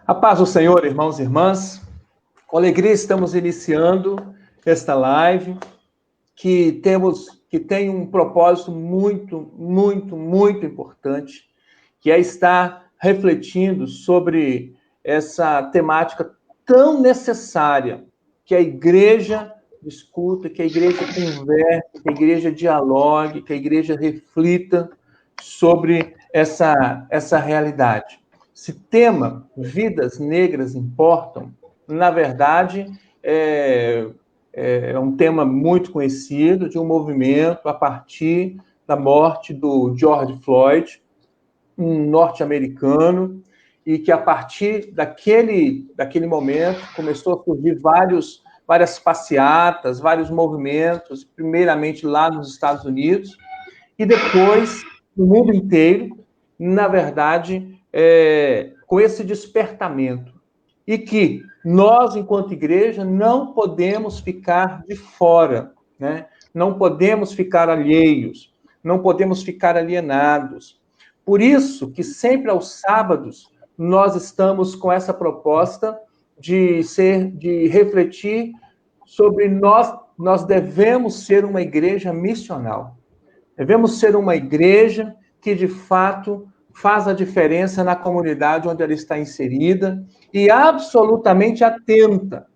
A paz do Senhor, irmãos e irmãs. Com alegria estamos iniciando esta live que tem um propósito muito importante, que é estar refletindo sobre essa temática tão necessária, que a igreja discuta, que a igreja converse, que a igreja dialogue, que a igreja reflita sobre essa realidade. Esse tema, vidas negras importam, na verdade, é um tema muito conhecido de um movimento a partir da morte do George Floyd, um norte-americano, e que a partir daquele momento começou a surgir várias passeatas, vários movimentos, primeiramente lá nos Estados Unidos, e depois no mundo inteiro, na verdade, com esse despertamento. E que nós, enquanto igreja, não podemos ficar de fora, né? Não podemos ficar alheios, não podemos ficar alienados. Por isso que sempre aos sábados nós estamos com essa proposta de refletir sobre nós devemos ser uma igreja missional. Devemos ser uma igreja que, de fato, faz a diferença na comunidade onde ela está inserida e absolutamente atenta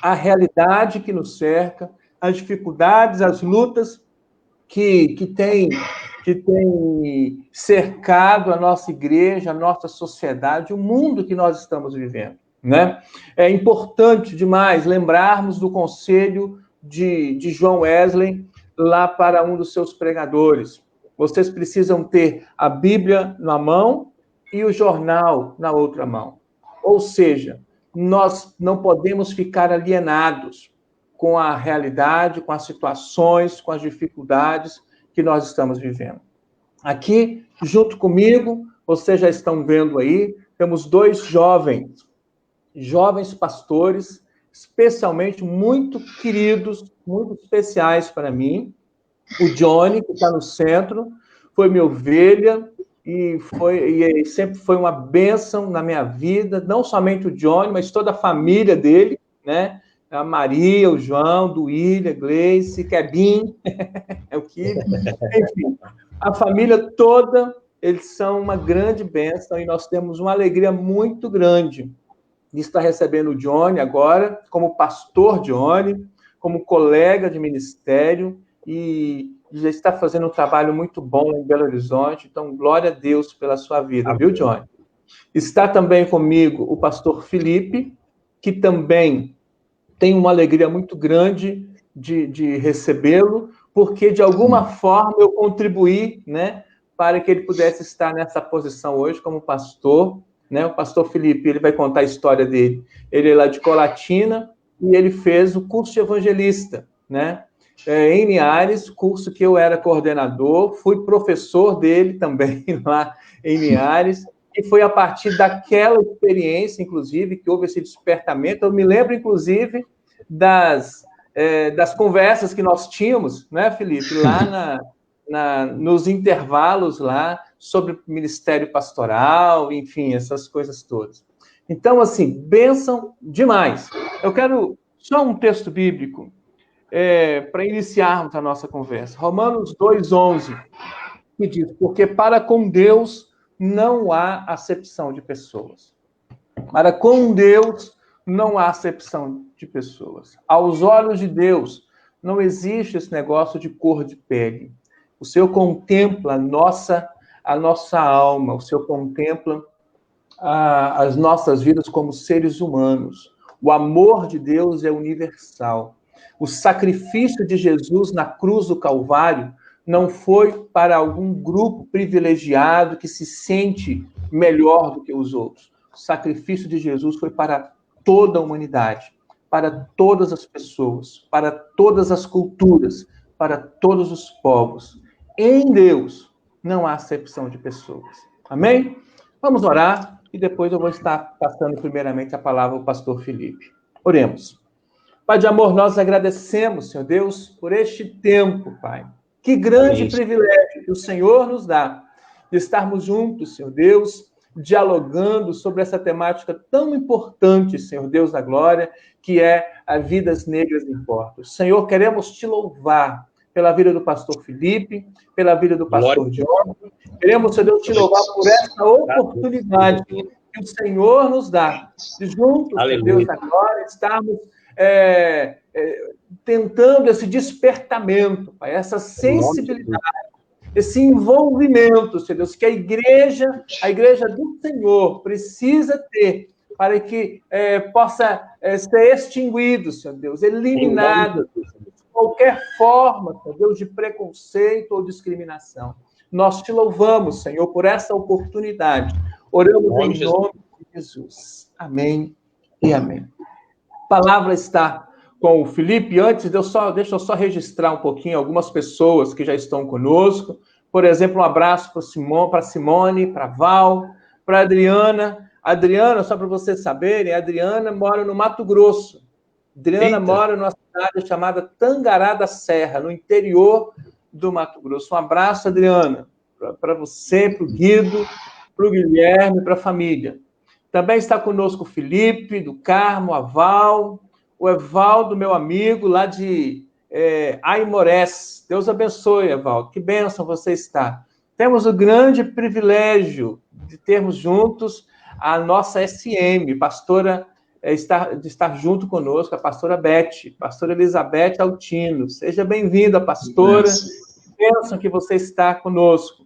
à realidade que nos cerca, às dificuldades, às lutas que tem cercado a nossa igreja, a nossa sociedade, o mundo que nós estamos vivendo, né? É importante demais lembrarmos do conselho de John Wesley lá para um dos seus pregadores. Vocês precisam ter a Bíblia na mão e o jornal na outra mão. Ou seja, nós não podemos ficar alienados com a realidade, com as situações, com as dificuldades que nós estamos vivendo. Aqui, junto comigo, vocês já estão vendo aí, temos dois jovens pastores, especialmente muito queridos, muito especiais para mim. O Johnny, que está no centro, foi minha ovelha e sempre foi uma bênção na minha vida, não somente o Johnny, mas toda a família dele, né? A Maria, o João, do William, Gleice, Kevin, é o Kib, enfim, a família toda, eles são uma grande bênção e nós temos uma alegria muito grande de estar recebendo o Johnny agora, como pastor Johnny, como colega de ministério, e já está fazendo um trabalho muito bom em Belo Horizonte, então glória a Deus pela sua vida, viu, Johnny? Está também comigo o pastor Felipe, que também tem uma alegria muito grande de recebê-lo, porque de alguma forma eu contribuí, né, para que ele pudesse estar nessa posição hoje como pastor, né? O pastor Felipe, ele vai contar a história dele. Ele é lá de Colatina e ele fez o curso de evangelista, né? Em Linhares, curso que eu era coordenador, fui professor dele também lá em Linhares, e foi a partir daquela experiência, inclusive, que houve esse despertamento. Eu me lembro, inclusive, das conversas que nós tínhamos, né, Felipe, lá nos intervalos lá, sobre ministério pastoral, enfim, essas coisas todas. Então, assim, bênção demais. Eu quero só um texto bíblico para iniciarmos a nossa conversa. Romanos 2:11, que diz, porque para com Deus não há acepção de pessoas. Para com Deus não há acepção de pessoas. Aos olhos de Deus não existe esse negócio de cor de pele. O Senhor contempla a nossa alma, o Senhor contempla as nossas vidas como seres humanos. O amor de Deus é universal. O sacrifício de Jesus na cruz do Calvário não foi para algum grupo privilegiado que se sente melhor do que os outros. O sacrifício de Jesus foi para toda a humanidade, para todas as pessoas, para todas as culturas, para todos os povos. Em Deus não há acepção de pessoas. Amém? Vamos orar e depois eu vou estar passando primeiramente a palavra ao pastor Felipe. Oremos. Pai de amor, nós agradecemos, Senhor Deus, por este tempo, Pai. Que grande privilégio que o Senhor nos dá de estarmos juntos, Senhor Deus, dialogando sobre essa temática tão importante, Senhor Deus da glória, que é a vidas negras importam. Senhor, queremos te louvar pela vida do pastor Felipe, pela vida do pastor Diogo. Queremos, Senhor Deus, te louvar por essa oportunidade que o Senhor nos dá, de juntos, Senhor Deus da glória, estarmos tentando esse despertamento, Pai, essa sensibilidade, esse envolvimento, Senhor Deus, que a igreja do Senhor precisa ter para que possa ser extinguido, Senhor Deus, eliminado de qualquer forma, Senhor Deus, de preconceito ou discriminação. Nós te louvamos, Senhor, por essa oportunidade. Oramos em nome de Jesus. Amém e amém. A palavra está com o Felipe. Antes, deixa eu só registrar um pouquinho algumas pessoas que já estão conosco. Por exemplo, um abraço para Simone, para Val, para Adriana. Adriana, só para vocês saberem, a Adriana mora no Mato Grosso. Adriana mora numa cidade chamada Tangará da Serra, no interior do Mato Grosso. Um abraço, Adriana, para você, para o Guido, para o Guilherme, para a família. Também está conosco o Felipe, do Carmo, a Val, o Evaldo, meu amigo, lá de Aimorés. Deus abençoe, Evaldo. Que bênção você está. Temos o grande privilégio de termos juntos a nossa SM, pastora, de estar junto conosco, a pastora Beth, pastora Elizabeth Altino. Seja bem-vinda, pastora. Bênção que você está conosco.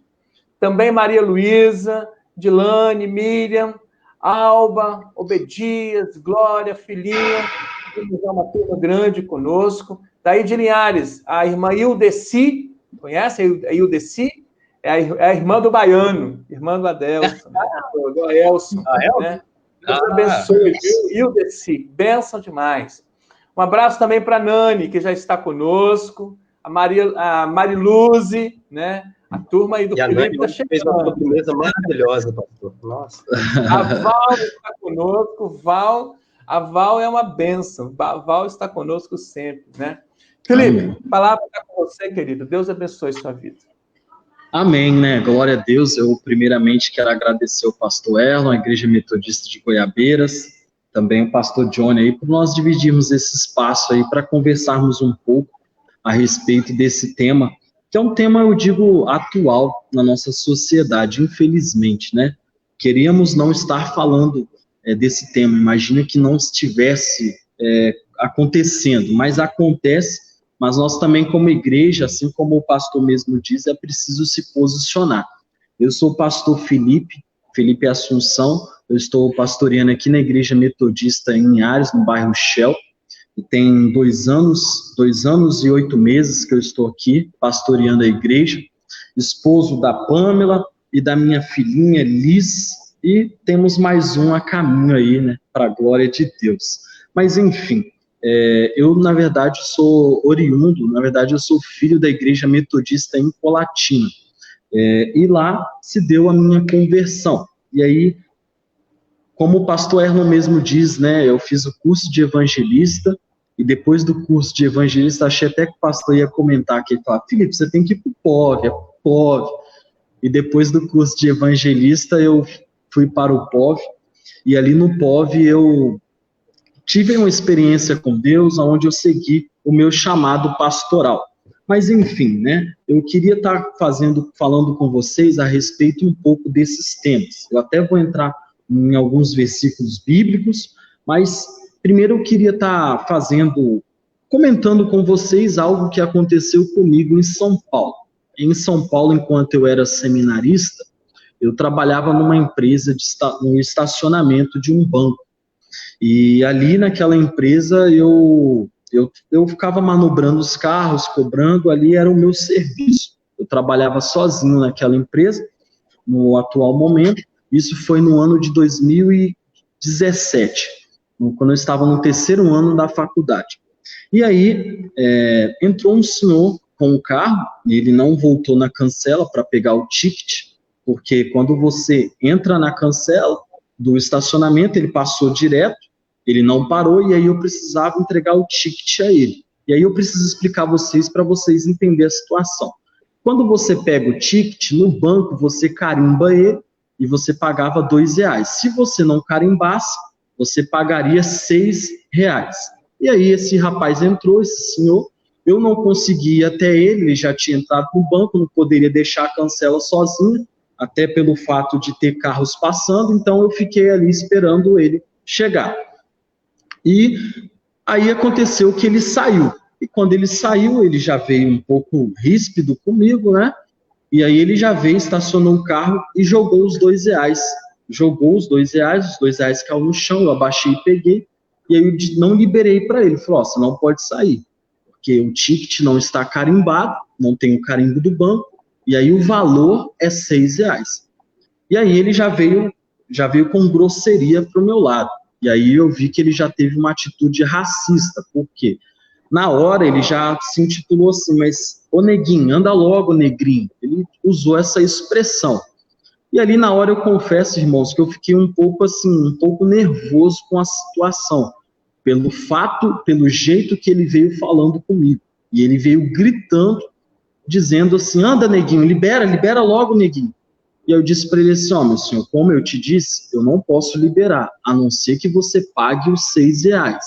Também Maria Luísa, Dilane, Miriam, Alba, Obedias, Glória, Filhinha. Temos uma turma grande conosco. Daí de Linhares, a irmã Ildeci, conhece a Ildeci? É a irmã do Baiano, irmã do Adelson, do Aelson. Né? Deus abençoe, Ildeci, bênção demais. Um abraço também para a Nani, que já está conosco, a Mariluze, né? A turma aí do Felipe está chegando. Fez uma sobremesa maravilhosa, pastor. Nossa. A Val está conosco, a Val é uma bênção, a Val está conosco sempre, né? Felipe, a palavra está com você, querido. Deus abençoe sua vida. Amém, né? Glória a Deus. Eu, primeiramente, quero agradecer ao pastor Erlon, a Igreja Metodista de Goiabeiras, também o pastor Johnny aí, por nós dividirmos esse espaço aí para conversarmos um pouco a respeito desse tema, que é um tema, eu digo, atual na nossa sociedade, infelizmente, né? Queríamos não estar falando desse tema, imagina que não estivesse acontecendo, mas acontece. Mas nós também, como igreja, assim como o pastor mesmo diz, é preciso se posicionar. Eu sou o pastor Felipe Assunção, eu estou pastoreando aqui na Igreja Metodista em Linhares, no bairro Shell, e tem 2 anos e 8 meses que eu estou aqui pastoreando a igreja, esposo da Pamela e da minha filhinha Liz, e temos mais um a caminho aí, né, para a glória de Deus. Mas, enfim... eu, na verdade, sou oriundo, eu sou filho da Igreja Metodista em Colatina. E lá se deu a minha conversão. E aí, como o pastor Erlon mesmo diz, né, eu fiz o curso de evangelista, e depois do curso de evangelista, achei até que o pastor ia comentar aqui, ele falava, Felipe, você tem que ir para o POV. E depois do curso de evangelista, eu fui para o POV, e ali no POV eu tive uma experiência com Deus, onde eu segui o meu chamado pastoral. Mas, enfim, né, eu queria estar falando com vocês a respeito um pouco desses temas. Eu até vou entrar em alguns versículos bíblicos, mas primeiro eu queria estar comentando com vocês algo que aconteceu comigo em São Paulo. Em São Paulo, enquanto eu era seminarista, eu trabalhava numa empresa, no estacionamento de um banco. E ali naquela empresa eu ficava manobrando os carros, cobrando, ali era o meu serviço. Eu trabalhava sozinho naquela empresa, no atual momento. Isso foi no ano de 2017, quando eu estava no 3º ano da faculdade. E aí entrou um senhor com o carro, ele não voltou na cancela para pegar o ticket, porque quando você entra na cancela do estacionamento, ele passou direto, ele não parou, e aí eu precisava entregar o ticket a ele. E aí eu preciso explicar para vocês entenderem a situação. Quando você pega o ticket, no banco você carimba ele, e você pagava R$2. Se você não carimbasse, você pagaria R$6. E aí esse rapaz entrou, esse senhor, eu não consegui ir até ele já tinha entrado no banco, não poderia deixar a cancela sozinho, até pelo fato de ter carros passando, então eu fiquei ali esperando ele chegar. E aí aconteceu que ele saiu. E quando ele saiu, ele já veio um pouco ríspido comigo, né? E aí ele já veio, estacionou o carro e jogou os R$2. Jogou os R$2 caiu no chão, eu abaixei e peguei. E aí eu não liberei para ele. Falou, você não pode sair, porque o ticket não está carimbado, não tem o carimbo do banco, e aí o valor é R$6. E aí ele já veio com grosseria para o meu lado. E aí eu vi que ele já teve uma atitude racista. Por quê? Na hora ele já se intitulou assim, mas, ô neguinho, anda logo, negrinho. Ele usou essa expressão. E ali na hora eu confesso, irmãos, que eu fiquei um pouco nervoso com a situação. Pelo jeito que ele veio falando comigo. E ele veio gritando, dizendo assim, anda, neguinho, libera logo, neguinho. E eu disse para ele assim, meu senhor, como eu te disse, eu não posso liberar, a não ser que você pague os R$6.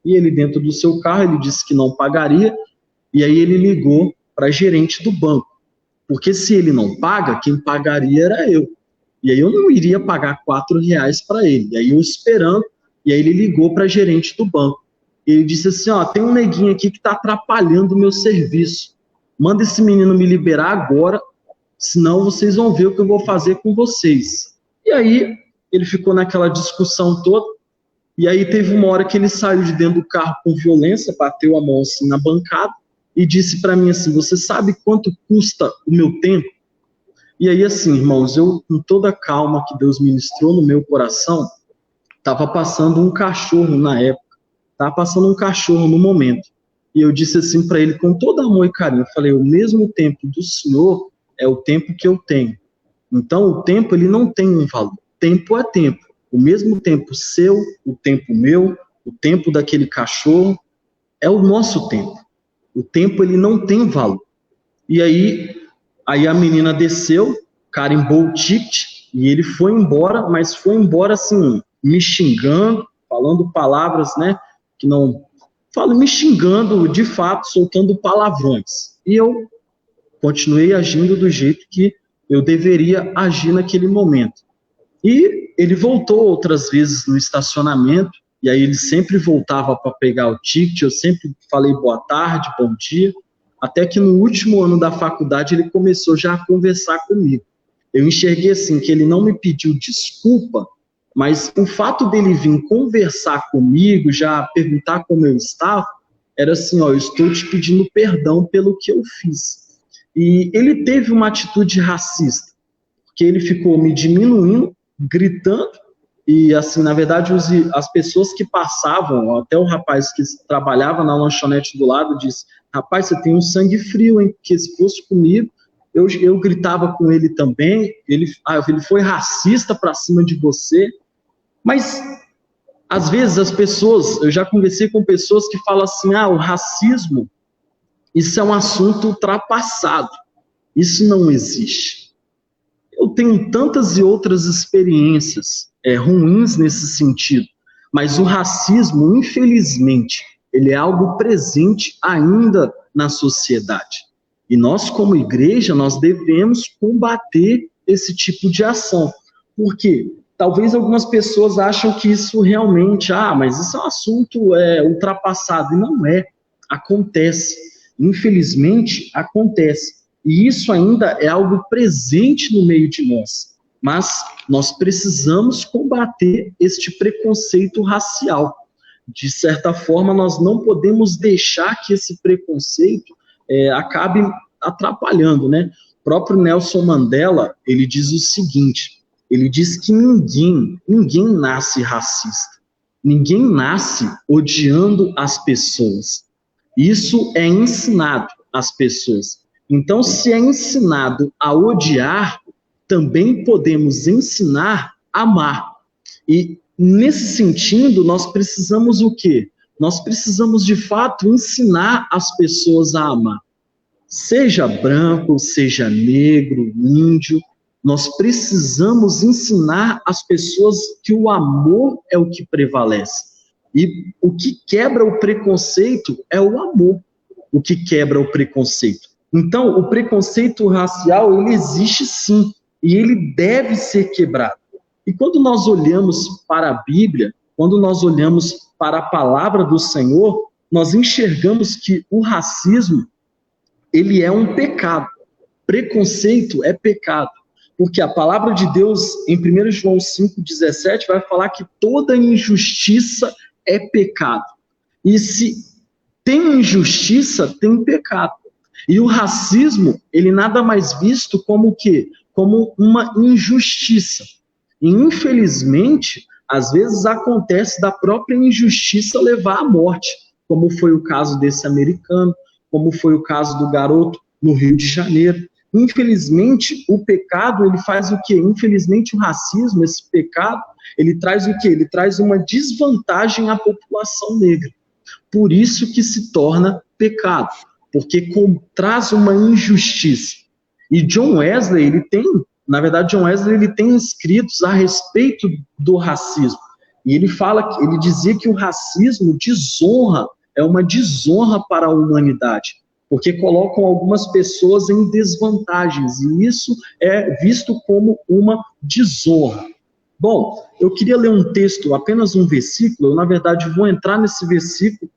E ele dentro do seu carro, ele disse que não pagaria, e aí ele ligou para a gerente do banco. Porque se ele não paga, quem pagaria era eu. E aí eu não iria pagar R$4 para ele. E aí eu esperando, e aí ele ligou para a gerente do banco. E ele disse assim, tem um neguinho aqui que está atrapalhando o meu serviço. Manda esse menino me liberar agora, senão vocês vão ver o que eu vou fazer com vocês. E aí ele ficou naquela discussão toda, e aí teve uma hora que ele saiu de dentro do carro com violência, bateu a mão assim na bancada, e disse para mim assim, você sabe quanto custa o meu tempo? E aí assim, irmãos, eu com toda a calma que Deus ministrou no meu coração, estava passando um cachorro na época, estava passando um cachorro no momento, e eu disse assim para ele com todo amor e carinho, eu falei, o mesmo tempo do Senhor é o tempo que eu tenho. Então, o tempo, ele não tem um valor. Tempo é tempo. O mesmo tempo seu, o tempo meu, o tempo daquele cachorro, é o nosso tempo. O tempo, ele não tem valor. E aí a menina desceu, carimbou o ticket, e ele foi embora, mas foi embora, assim, me xingando, falando palavras, né, que não... me xingando, de fato, soltando palavrões. E eu continuei agindo do jeito que eu deveria agir naquele momento. E ele voltou outras vezes no estacionamento, e aí ele sempre voltava para pegar o ticket, eu sempre falei boa tarde, bom dia, até que no último ano da faculdade ele começou já a conversar comigo. Eu enxerguei assim, que ele não me pediu desculpa, mas o fato dele vir conversar comigo, já perguntar como eu estava, era assim, eu estou te pedindo perdão pelo que eu fiz. E ele teve uma atitude racista, porque ele ficou me diminuindo, gritando, e assim, na verdade, as pessoas que passavam, até o rapaz que trabalhava na lanchonete do lado disse, rapaz, você tem um sangue frio, hein, porque se fosse comigo, eu gritava com ele também, ele foi racista para cima de você, mas às vezes as pessoas, eu já conversei com pessoas que falam assim, o racismo, isso é um assunto ultrapassado. Isso não existe. Eu tenho tantas e outras experiências ruins nesse sentido, mas o racismo, infelizmente, ele é algo presente ainda na sociedade. E nós, como igreja, nós devemos combater esse tipo de ação. Por quê? Talvez algumas pessoas acham que isso realmente, mas isso é um assunto ultrapassado. E não é. Acontece. Infelizmente, acontece. E isso ainda é algo presente no meio de nós. Mas nós precisamos combater este preconceito racial. De certa forma, nós não podemos deixar que esse preconceito acabe atrapalhando, né? O próprio Nelson Mandela, ele diz o seguinte, ele diz que ninguém nasce racista. Ninguém nasce odiando as pessoas. Isso é ensinado às pessoas. Então, se é ensinado a odiar, também podemos ensinar a amar. E, nesse sentido, nós precisamos o quê? Nós precisamos, de fato, ensinar as pessoas a amar. Seja branco, seja negro, índio, Nós precisamos ensinar as pessoas que o amor é o que prevalece. E o que quebra o preconceito é o amor. O que quebra o preconceito. Então, o preconceito racial, ele existe sim, e ele deve ser quebrado. E quando nós olhamos para a Bíblia, quando nós olhamos para a palavra do Senhor, nós enxergamos que o racismo, ele é um pecado. Preconceito é pecado. Porque a palavra de Deus, em 1 João 5,17, vai falar que toda injustiça é pecado. E se tem injustiça, tem pecado. E o racismo, ele nada mais visto como o quê? Como uma injustiça. E, infelizmente, às vezes acontece da própria injustiça levar à morte, como foi o caso desse americano, como foi o caso do garoto no Rio de Janeiro. Infelizmente, o pecado, ele faz o quê? Infelizmente, o racismo, esse pecado, ele traz o quê? Ele traz uma desvantagem à população negra. Por isso que se torna pecado, porque traz uma injustiça. E John Wesley, John Wesley, ele tem escritos a respeito do racismo. E ele dizia que o racismo é uma desonra para a humanidade, porque colocam algumas pessoas em desvantagens, e isso é visto como uma desonra. Bom, eu queria ler um texto, apenas um versículo. Eu, na verdade, vou entrar nesse versículo,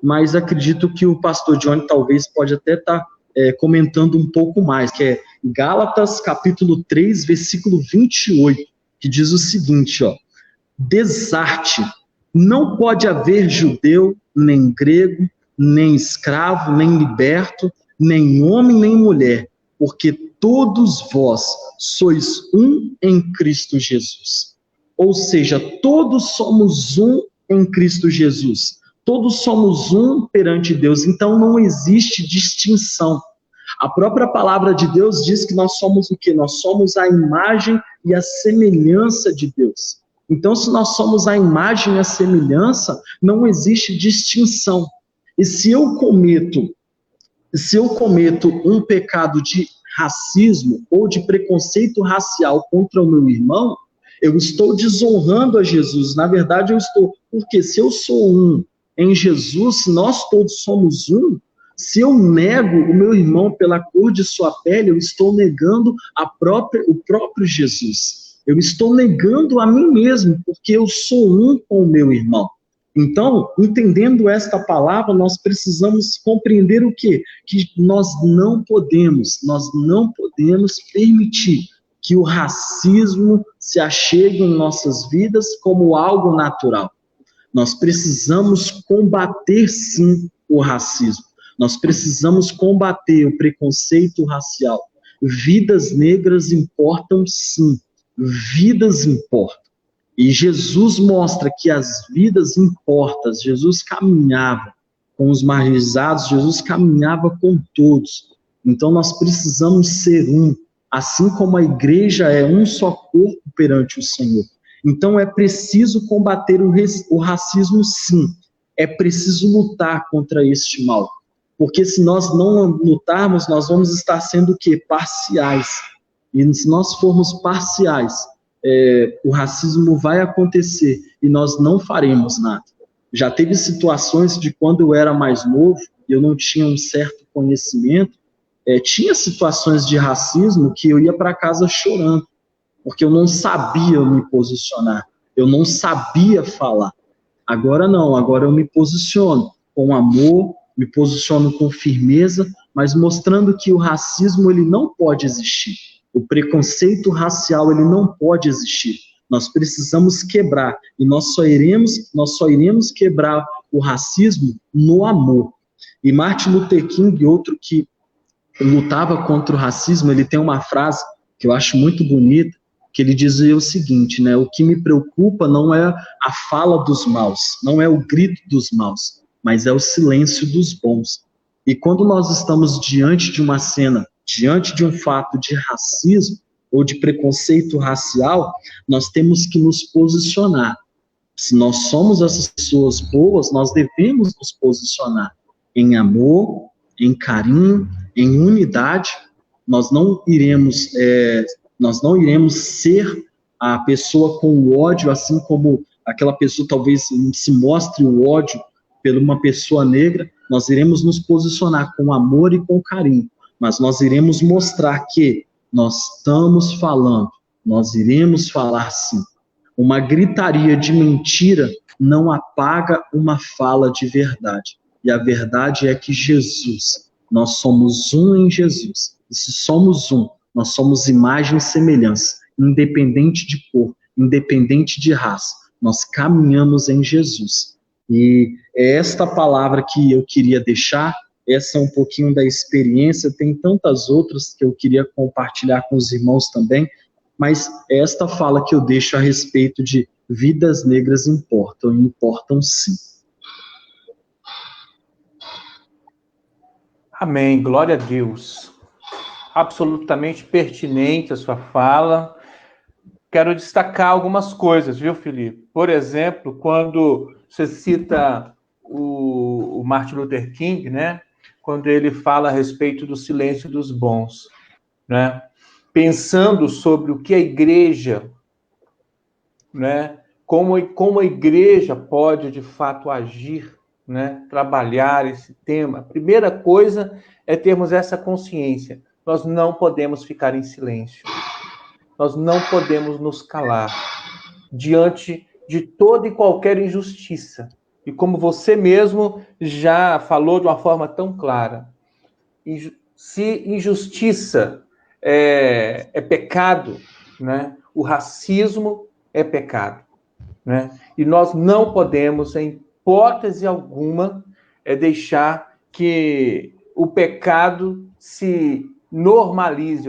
mas acredito que o pastor Johnny talvez pode até estar comentando um pouco mais, que é Gálatas, capítulo 3, versículo 28, que diz o seguinte, ó: desarte, não pode haver judeu, nem grego, nem escravo, nem liberto, nem homem, nem mulher, porque todos vós sois um em Cristo Jesus. Ou seja, todos somos um em Cristo Jesus. Todos somos um perante Deus, então não existe distinção. A própria palavra de Deus diz que nós somos o quê? Nós somos a imagem e a semelhança de Deus. Então, se nós somos a imagem e a semelhança, não existe distinção. E se eu cometo um pecado de racismo ou de preconceito racial contra o meu irmão, eu estou desonrando a Jesus. Na verdade, porque se eu sou um em Jesus, se nós todos somos um, se eu nego o meu irmão pela cor de sua pele, eu estou negando o próprio Jesus. Eu estou negando a mim mesmo, porque eu sou um com o meu irmão. Então, entendendo esta palavra, nós precisamos compreender o quê? Que nós não podemos permitir que o racismo se achegue em nossas vidas como algo natural. Nós precisamos combater, sim, o racismo. Nós precisamos combater o preconceito racial. Vidas negras importam, sim. Vidas importam. E Jesus mostra que as vidas importam. Jesus caminhava com os marginalizados, Jesus caminhava com todos. Então nós precisamos ser um, assim como a igreja é um só corpo perante o Senhor. Então é preciso combater o racismo, sim. É preciso lutar contra este mal. Porque se nós não lutarmos, nós vamos estar sendo o quê? Parciais. E se nós formos parciais, o racismo vai acontecer e nós não faremos nada. Já teve situações de quando eu era mais novo, eu não tinha um certo conhecimento, tinha situações de racismo que eu ia para casa chorando, porque eu não sabia me posicionar, eu não sabia falar. Agora não, agora eu me posiciono com amor, me posiciono com firmeza, mas mostrando que o racismo ele não pode existir. O preconceito racial ele não pode existir. Nós precisamos quebrar, e nós só iremos quebrar o racismo no amor. E Martin Luther King, outro que lutava contra o racismo, ele tem uma frase que eu acho muito bonita, que ele dizia o seguinte, né? O que me preocupa não é a fala dos maus, não é o grito dos maus, mas é o silêncio dos bons. E quando nós estamos diante de uma cena, diante de um fato de racismo ou de preconceito racial, nós temos que nos posicionar. Se nós somos essas pessoas boas, nós devemos nos posicionar em amor, em carinho, em unidade. Nós não iremos Nós não iremos ser a pessoa com o ódio, assim como aquela pessoa talvez se mostre o ódio por uma pessoa negra. Nós iremos nos posicionar com amor e com carinho, mas nós iremos mostrar que nós estamos falando, nós iremos falar sim. Uma gritaria de mentira não apaga uma fala de verdade. E a verdade é que Jesus, nós somos um em Jesus. E se somos um, nós somos imagem e semelhança, independente de cor, independente de raça. Nós caminhamos em Jesus. E é esta palavra que eu queria deixar. Essa é um pouquinho da experiência. Tem tantas outras que eu queria compartilhar com os irmãos também, mas esta fala que eu deixo a respeito de vidas negras importam, e importam sim. Amém, glória a Deus. Absolutamente pertinente a sua fala. Quero destacar algumas coisas, viu, Felipe? Por exemplo, quando você cita o Martin Luther King, né? Quando ele fala a respeito do silêncio dos bons, né? Pensando sobre o que a igreja, né? Como a igreja pode, de fato, agir, né? Trabalhar esse tema. A primeira coisa é termos essa consciência. Nós não podemos ficar em silêncio. Nós não podemos nos calar diante de toda e qualquer injustiça. E como você mesmo já falou de uma forma tão clara, se injustiça é pecado, né? O racismo é pecado, né? E nós não podemos, em hipótese alguma, deixar que o pecado se normalize.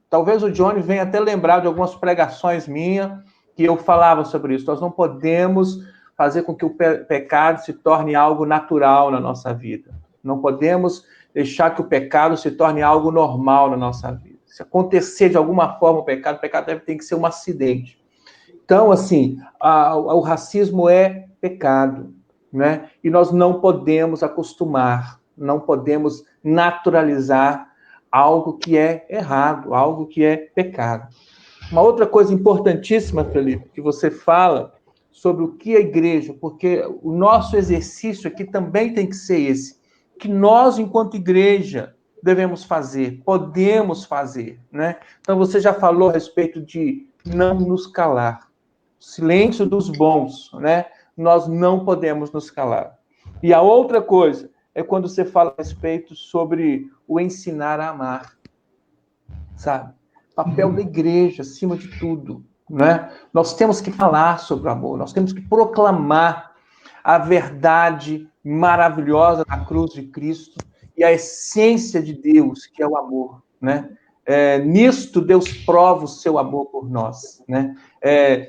Talvez o Johnny venha até lembrar de algumas pregações minhas que eu falava sobre isso. Nós não podemos fazer com que o pecado se torne algo natural na nossa vida. Não podemos deixar que o pecado se torne algo normal na nossa vida. Se acontecer de alguma forma o pecado tem que ser um acidente. Então, assim, o racismo é pecado, né? E nós não podemos acostumar, não podemos naturalizar algo que é errado, algo que é pecado. Uma outra coisa importantíssima, Felipe, que você fala sobre o que a igreja, porque o nosso exercício aqui também tem que ser esse, que nós, enquanto igreja, devemos fazer, podemos fazer, né? Então, você já falou a respeito de não nos calar. Silêncio dos bons, né? Nós não podemos nos calar. E a outra coisa é quando você fala a respeito sobre o ensinar a amar, sabe? Papel da igreja, acima de tudo, né? Nós temos que falar sobre o amor, nós temos que proclamar a verdade maravilhosa da cruz de Cristo e a essência de Deus, que é o amor, né? Nisto Deus prova o seu amor por nós, né?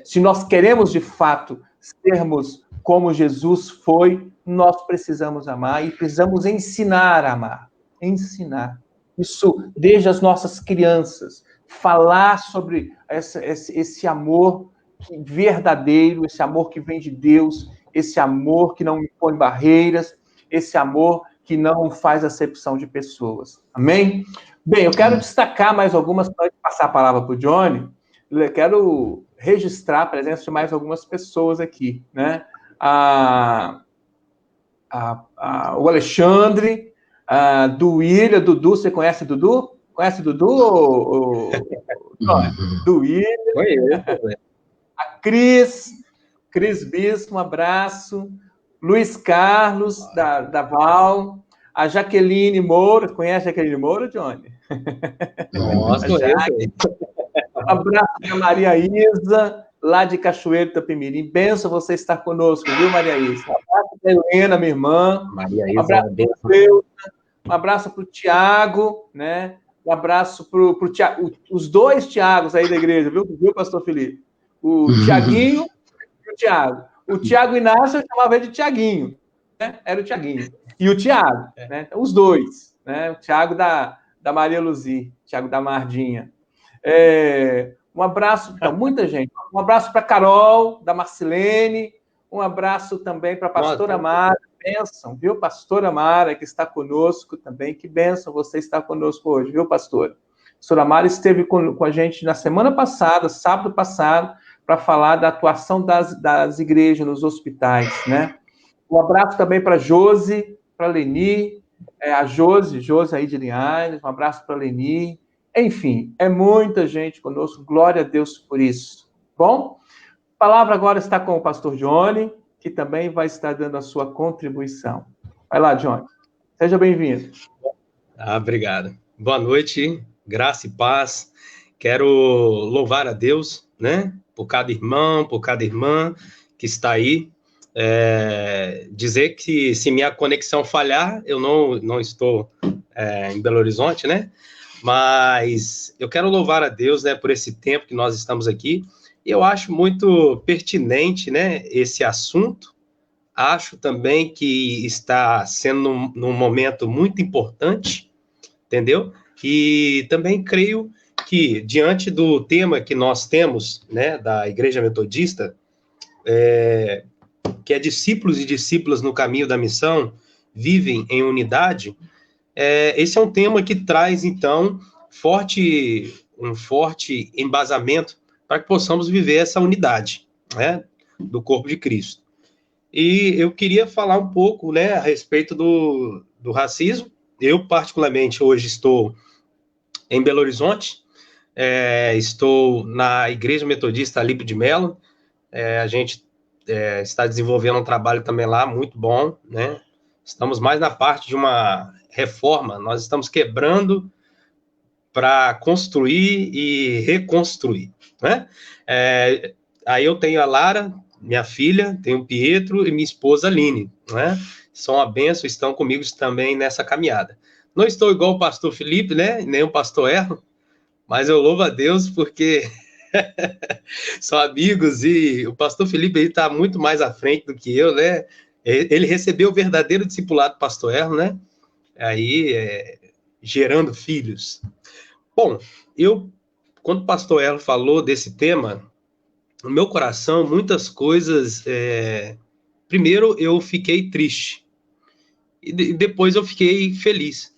Se nós queremos de fato sermos como Jesus foi, nós precisamos amar e precisamos ensinar a amar, ensinar. Isso desde as nossas crianças, falar sobre esse amor verdadeiro, esse amor que vem de Deus, esse amor que não impõe barreiras, esse amor que não faz acepção de pessoas. Amém? Bem, eu quero destacar mais algumas, antes de passar a palavra para o Johnny, eu quero registrar a presença de mais algumas pessoas aqui, né? O Alexandre, do William, Dudu, você conhece Dudu? Conhece Dudu? Do William. Conheço. A Cris Bispo, um abraço. Luiz Carlos, da Val. A Jaqueline Moura, conhece a Jaqueline Moura, Johnny? Nossa, conheço. Um abraço para Maria Isa, lá de Cachoeiro do Itapemirim. Benção você estar conosco, viu, Maria Isa? Um abraço para Helena, minha irmã. Maria Isa, um abraço para o Deus. Um abraço para o Tiago, né? Um abraço para o Tiago, os dois Tiagos aí da igreja, viu, pastor Felipe? O Tiaguinho e o Tiago. O Tiago Inácio eu chamava ele de Tiaguinho, né? Era o Tiaguinho. E o Tiago, né? Então, os dois, né? O Tiago da Maria Luzi, Tiago da Mardinha. Um abraço para muita gente. Um abraço para Carol, da Marcilene. Um abraço também para a pastora Mara. Bênção, viu, pastora Mara, que está conosco também. Que bênção você estar conosco hoje, viu, pastora? Soramara esteve com a gente na semana passada, sábado passado, para falar da atuação das igrejas nos hospitais, né? Um abraço também para Josi, para Leni, a Josi aí de Linhares, um abraço para Leni. Enfim, é muita gente conosco, glória a Deus por isso. Bom, a palavra agora está com o pastor Johnny, que também vai estar dando a sua contribuição. Vai lá, Johnny. Seja bem-vindo. Obrigado. Boa noite, graça e paz. Quero louvar a Deus, né? Por cada irmão, por cada irmã que está aí. Dizer que se minha conexão falhar, eu não estou em Belo Horizonte, né? Mas eu quero louvar a Deus, né, por esse tempo que nós estamos aqui. Eu acho muito pertinente, né, esse assunto. Acho também que está sendo num momento muito importante, entendeu? E também creio que, diante do tema que nós temos, né, da Igreja Metodista, que é discípulos e discípulas no caminho da missão, vivem em unidade, esse é um tema que traz, então, um forte embasamento para que possamos viver essa unidade, né, do corpo de Cristo. E eu queria falar um pouco, né, a respeito do racismo. Eu, particularmente, hoje estou em Belo Horizonte, estou na Igreja Metodista Alípio de Melo. A gente está desenvolvendo um trabalho também lá, muito bom, né? Estamos mais na parte de uma reforma, nós estamos quebrando para construir e reconstruir, né? Aí eu tenho a Lara, minha filha, tenho o Pietro e minha esposa Aline, né? São uma bênção, estão comigo também nessa caminhada. Não estou igual o pastor Felipe, né? Nem o pastor Erno, mas eu louvo a Deus porque são amigos e o pastor Felipe está muito mais à frente do que eu, né? Ele recebeu o verdadeiro discipulado do pastor Erno, né? Aí, gerando filhos. Bom, quando o pastor Erno falou desse tema, no meu coração, muitas coisas... Primeiro, eu fiquei triste. E depois eu fiquei feliz.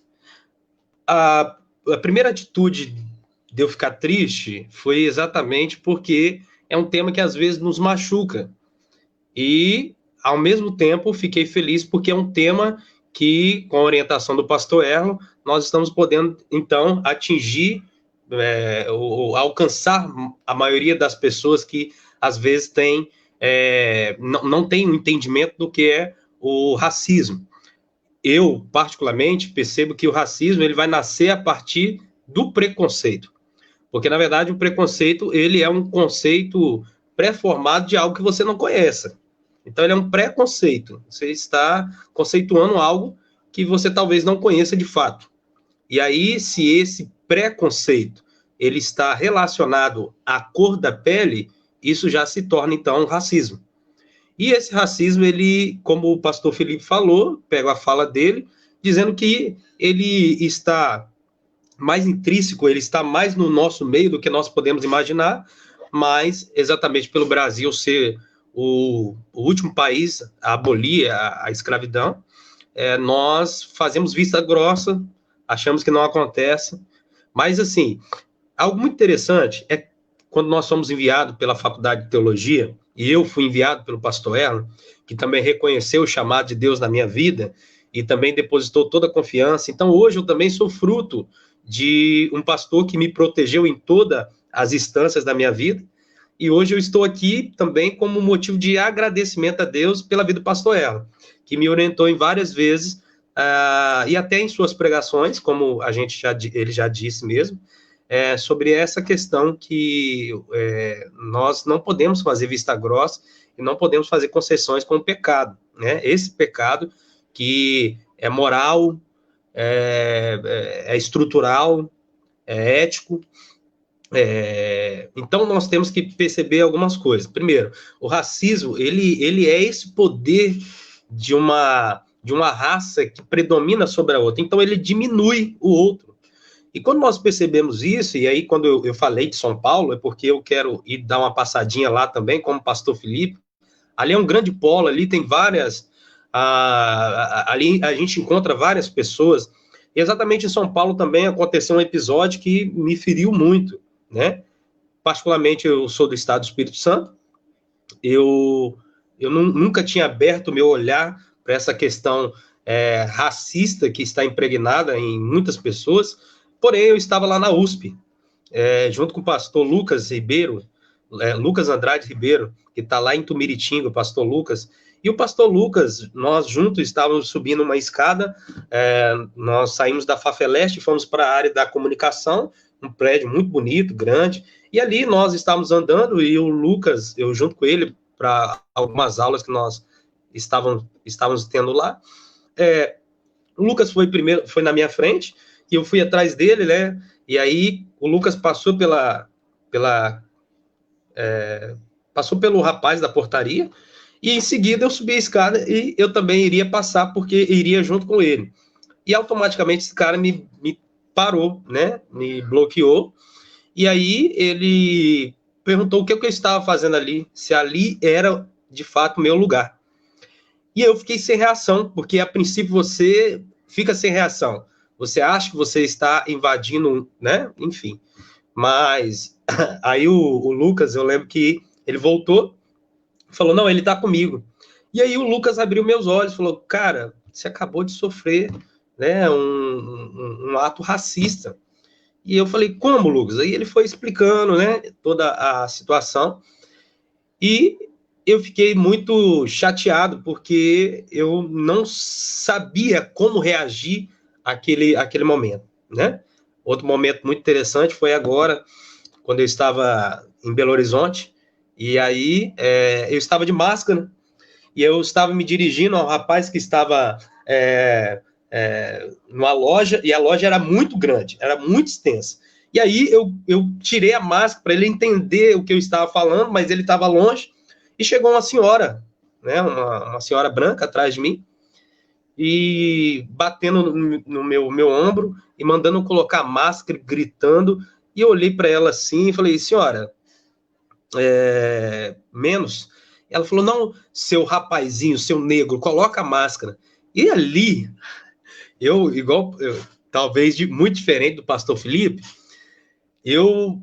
A primeira atitude de eu ficar triste foi exatamente porque é um tema que às vezes nos machuca. E, ao mesmo tempo, fiquei feliz porque é um tema que, com a orientação do pastor Erno, nós estamos podendo, então, atingir, ou alcançar a maioria das pessoas que, às vezes, não tem um entendimento do que é o racismo. Eu, particularmente, percebo que o racismo ele vai nascer a partir do preconceito. Porque, na verdade, o preconceito ele é um conceito pré-formado de algo que você não conhece. Então, ele é um preconceito. Você está conceituando algo que você talvez não conheça de fato. E aí, se esse preconceito ele está relacionado à cor da pele, isso já se torna, então, racismo. E esse racismo, ele, como o pastor Felipe falou, pego a fala dele, dizendo que ele está mais intrínseco, ele está mais no nosso meio do que nós podemos imaginar, mas exatamente pelo Brasil ser o último país a abolir a escravidão, nós fazemos vista grossa, achamos que não acontece, mas assim, algo muito interessante é quando nós somos enviados pela Faculdade de Teologia, e eu fui enviado pelo pastor Erno, que também reconheceu o chamado de Deus na minha vida, e também depositou toda a confiança. Então, hoje eu também sou fruto de um pastor que me protegeu em todas as instâncias da minha vida, e hoje eu estou aqui também como motivo de agradecimento a Deus pela vida do pastor Erno, que me orientou em várias vezes, e até em suas pregações, como ele já disse mesmo, sobre essa questão que nós não podemos fazer vista grossa e não podemos fazer concessões com o pecado, né? Esse pecado que é moral, é estrutural, é ético. Então, nós temos que perceber algumas coisas. Primeiro, o racismo, ele é esse poder de uma raça que predomina sobre a outra. Então, ele diminui o outro. E quando nós percebemos isso, e aí quando eu falei de São Paulo, é porque eu quero ir dar uma passadinha lá também, como pastor Felipe. Ali é um grande polo, ali tem várias... ali a gente encontra várias pessoas E exatamente em São Paulo também aconteceu um episódio que me feriu muito, né? Particularmente, eu sou do estado do Espírito Santo, eu nunca tinha aberto o meu olhar para essa questão racista que está impregnada em muitas pessoas, porém eu estava lá na USP, junto com o pastor Lucas Ribeiro, Lucas Andrade Ribeiro, que está lá em Tumiritinga, o pastor Lucas, e o pastor Lucas, nós juntos estávamos subindo uma escada, nós saímos da Fafeleste e fomos para a área da comunicação, um prédio muito bonito, grande, e ali nós estávamos andando e o Lucas, eu junto com ele, para algumas aulas que nós estávamos tendo lá, o Lucas foi na minha frente, e eu fui atrás dele, né, e aí o Lucas passou passou pelo rapaz da portaria, e em seguida eu subi a escada e eu também iria passar, porque iria junto com ele. E automaticamente esse cara me parou, né? Me bloqueou. E aí ele perguntou o que eu estava fazendo ali, se ali era de fato meu lugar. E eu fiquei sem reação, porque a princípio você fica sem reação. Você acha que você está invadindo, né? Enfim. Mas aí o Lucas, eu lembro que ele voltou, falou, não, ele tá comigo. E aí o Lucas abriu meus olhos, falou, cara, você acabou de sofrer, né, um ato racista. E eu falei, como, Lucas? Aí ele foi explicando, né, toda a situação. E eu fiquei muito chateado, porque eu não sabia como reagir àquele momento, né? Outro momento muito interessante foi agora, quando eu estava em Belo Horizonte, e aí eu estava de máscara, e eu estava me dirigindo ao rapaz que estava numa loja, e a loja era muito grande, era muito extensa. E aí eu tirei a máscara para ele entender o que eu estava falando, mas ele estava longe, e chegou uma senhora, né, uma senhora branca atrás de mim, e batendo no meu ombro, e mandando eu colocar a máscara, gritando, e eu olhei para ela assim e falei, senhora, menos. Ela falou, não, seu rapazinho, seu negro, coloca a máscara. E ali, talvez muito diferente do pastor Felipe, eu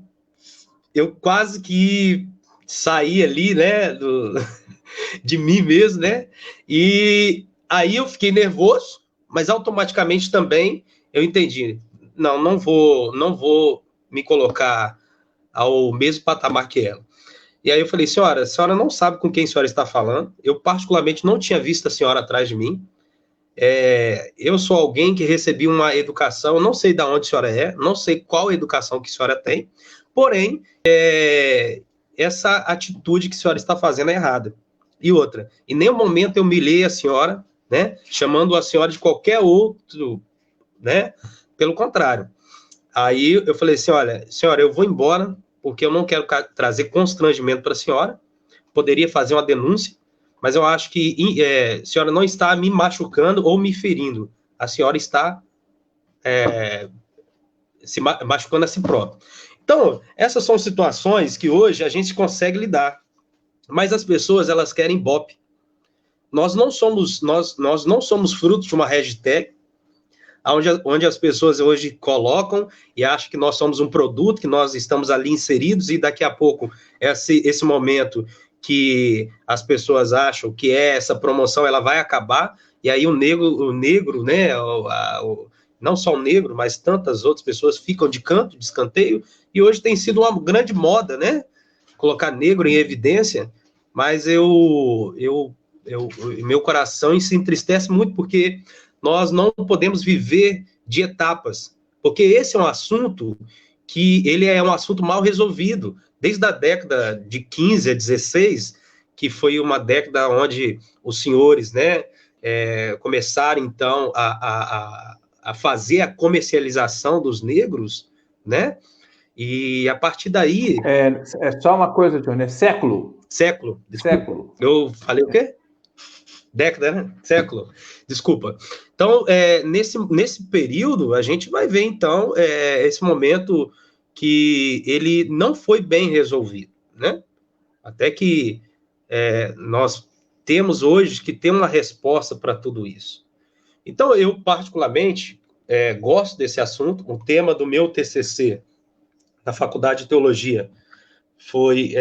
quase que saí ali, né, de mim mesmo, né, e aí eu fiquei nervoso, mas automaticamente também eu entendi, não vou me colocar ao mesmo patamar que ela. E aí eu falei, senhora, a senhora não sabe com quem a senhora está falando, eu particularmente não tinha visto a senhora atrás de mim, eu sou alguém que recebi uma educação, não sei de onde a senhora não sei qual educação que a senhora tem, porém, essa atitude que a senhora está fazendo é errada. E outra, em nenhum momento eu humilhei a senhora, né, chamando a senhora de qualquer outro, né, pelo contrário. Aí eu falei assim, olha, senhora, eu vou embora, porque eu não quero trazer constrangimento para a senhora, poderia fazer uma denúncia, mas eu acho que a senhora não está me machucando ou me ferindo, a senhora está se machucando a si própria. Então, essas são situações que hoje a gente consegue lidar, mas as pessoas, elas querem ibope. Nós não somos fruto de uma hashtag, onde as pessoas hoje colocam e acham que nós somos um produto, que nós estamos ali inseridos, e daqui a pouco esse momento que as pessoas acham que essa promoção ela vai acabar, e aí o negro, né, não só o negro, mas tantas outras pessoas ficam de canto, de escanteio, e hoje tem sido uma grande moda, né, colocar negro em evidência, mas meu coração se entristece muito, porque nós não podemos viver de etapas, porque esse é um assunto que ele é um assunto mal resolvido, desde a década de 15 a 16, que foi uma década onde os senhores, né, começaram, então, a fazer a comercialização dos negros, né, e a partir daí... É só uma coisa, Johnny, século. Século. Século. Eu falei o quê? Década, né? Século. Desculpa. Então, nesse período, a gente vai ver, então, esse momento que ele não foi bem resolvido, né? Até que nós temos hoje que ter uma resposta para tudo isso. Então, eu, particularmente, gosto desse assunto. O tema do meu TCC na Faculdade de Teologia foi...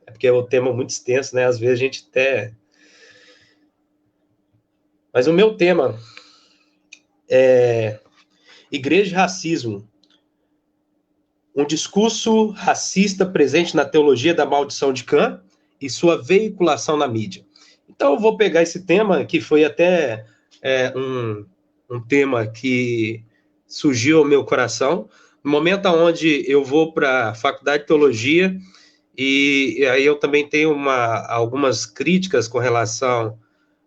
porque é um tema muito extenso, né? Às vezes a gente até... Mas o meu tema é Igreja e Racismo. Um discurso racista presente na teologia da maldição de Cã e sua veiculação na mídia. Então eu vou pegar esse tema, que foi até um tema que surgiu ao meu coração, no momento onde eu vou para a Faculdade de Teologia, e aí eu também tenho algumas críticas com relação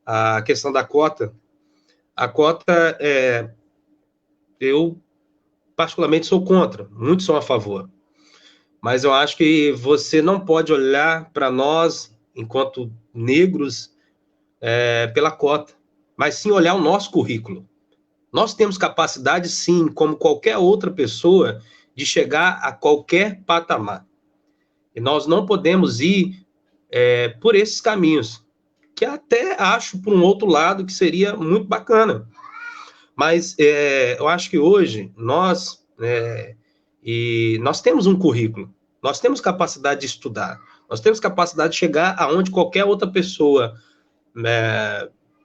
à questão da cota. A cota, eu particularmente sou contra, muitos são a favor. Mas eu acho que você não pode olhar para nós, enquanto negros, pela cota, mas sim olhar o nosso currículo. Nós temos capacidade, sim, como qualquer outra pessoa, de chegar a qualquer patamar. E nós não podemos ir por esses caminhos, que até acho, por um outro lado, que seria muito bacana. Mas eu acho que hoje nós temos um currículo, nós temos capacidade de estudar, nós temos capacidade de chegar aonde qualquer outra pessoa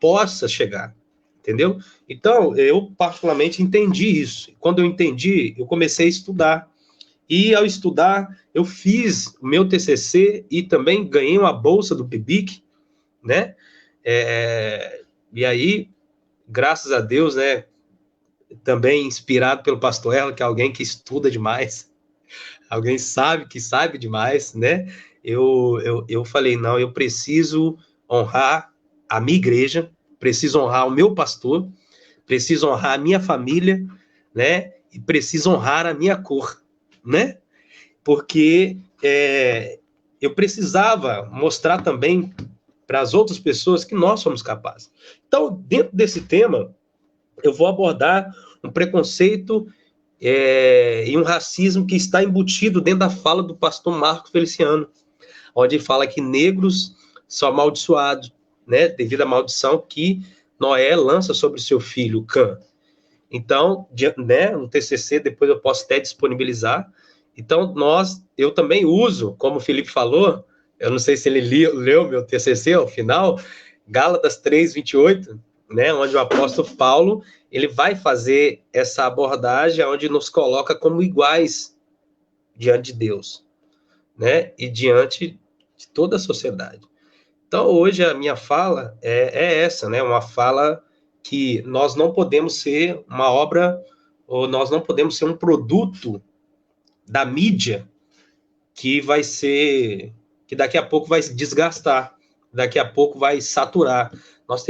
possa chegar, entendeu? Então, eu particularmente entendi isso. Quando eu entendi, eu comecei a estudar. E ao estudar, eu fiz o meu TCC e também ganhei uma bolsa do PIBIC, né? E aí, graças a Deus, né? Também inspirado pelo pastor Erlo, que é alguém que estuda demais, alguém que sabe demais, né? Eu falei, não, eu preciso honrar a minha igreja, preciso honrar o meu pastor, preciso honrar a minha família, né? E preciso honrar a minha cor, né? Porque eu precisava mostrar também para as outras pessoas que nós somos capazes. Então, dentro desse tema, eu vou abordar um preconceito e um racismo que está embutido dentro da fala do pastor Marcos Feliciano, onde ele fala que negros são amaldiçoados, né, devido à maldição que Noé lança sobre seu filho Cã. Então, né, no TCC, depois eu posso até disponibilizar. Então, eu também uso, como o Felipe falou, eu não sei se ele leu meu TCC ao final, Gálatas 3:28, né, onde o apóstolo Paulo ele vai fazer essa abordagem onde nos coloca como iguais diante de Deus, né, e diante de toda a sociedade. Então, hoje a minha fala é essa, né, uma fala que nós não podemos ser uma obra, ou nós não podemos ser um produto da mídia que daqui a pouco vai se desgastar, daqui a pouco vai saturar. Nós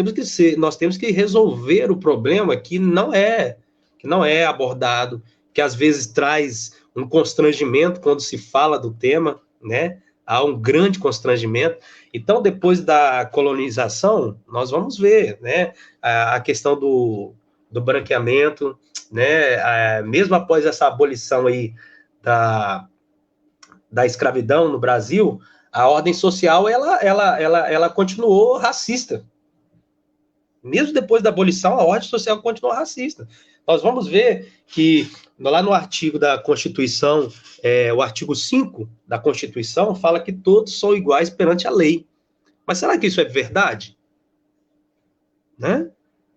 temos que resolver o problema que não é abordado, que às vezes traz um constrangimento quando se fala do tema, né? Há um grande constrangimento. Então, depois da colonização, nós vamos ver, né, a questão do branqueamento, né, mesmo após essa abolição aí da escravidão no Brasil, a ordem social ela continuou racista. Mesmo depois da abolição, a ordem social continuou racista. Nós vamos ver que lá no artigo da Constituição, o artigo 5 da Constituição fala que todos são iguais perante a lei. Mas será que isso é verdade? Né?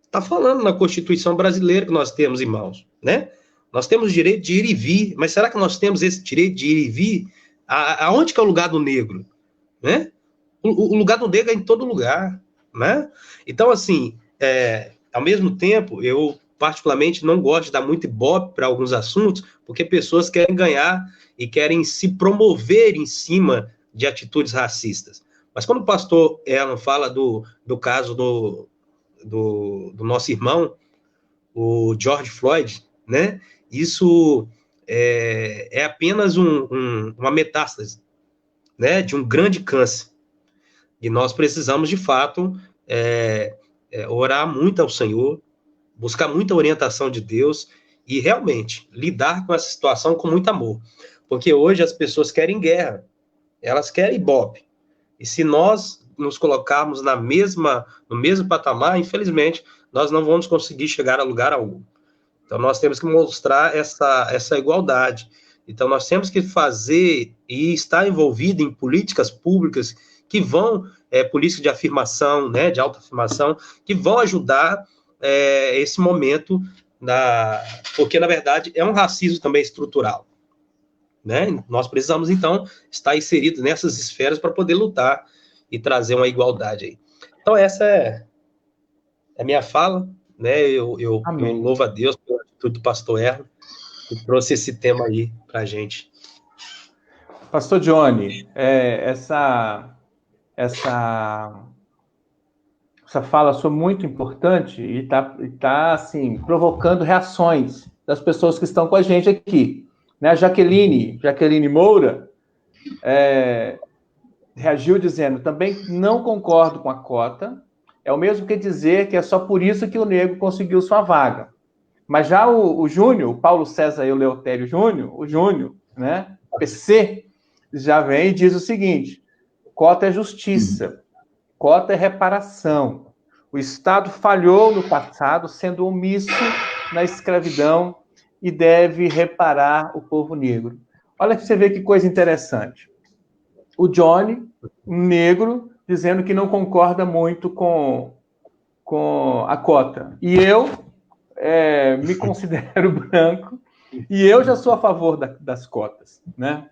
Está falando na Constituição brasileira que nós temos, irmãos, né? Nós temos o direito de ir e vir, mas será que nós temos esse direito de ir e vir? Aonde que é o lugar do negro? Né? O lugar do negro é em todo lugar, né? Então, assim, ao mesmo tempo, eu particularmente não gosto de dar muito ibope para alguns assuntos, porque pessoas querem ganhar e querem se promover em cima de atitudes racistas. Mas quando o pastor Erlon fala do caso do nosso irmão, o George Floyd, né? Isso é apenas uma metástase, né, de um grande câncer. E nós precisamos, de fato, orar muito ao Senhor, buscar muita orientação de Deus e realmente lidar com essa situação com muito amor. Porque hoje as pessoas querem guerra, elas querem ibope. E se nós nos colocarmos no mesmo patamar, infelizmente, nós não vamos conseguir chegar a lugar algum. Então, nós temos que mostrar essa igualdade. Então, nós temos que fazer e estar envolvido em políticas públicas que vão, políticas de afirmação, né, de autoafirmação, que vão ajudar esse momento, porque, na verdade, é um racismo também estrutural. Né? Nós precisamos, então, estar inseridos nessas esferas para poder lutar e trazer uma igualdade aí. Então, essa é a minha fala, né? Eu louvo a Deus pela atitude do pastor Erlo, que trouxe esse tema aí para a gente. Pastor Johnny, essa fala sua muito importante e está assim, provocando reações das pessoas que estão com a gente aqui. Né? A Jaqueline Moura reagiu dizendo, também não concordo com a cota, é o mesmo que dizer que é só por isso que o negro conseguiu sua vaga. Mas já o Júnior, o Paulo César Eleutério Júnior, o Júnior, né, PC, já vem e diz o seguinte, cota é justiça, cota é reparação. O Estado falhou no passado, sendo omisso na escravidão e deve reparar o povo negro. Olha que você vê que coisa interessante. O Johnny, um negro, dizendo que não concorda muito com a cota. E eu me considero branco e eu já sou a favor das cotas. Né?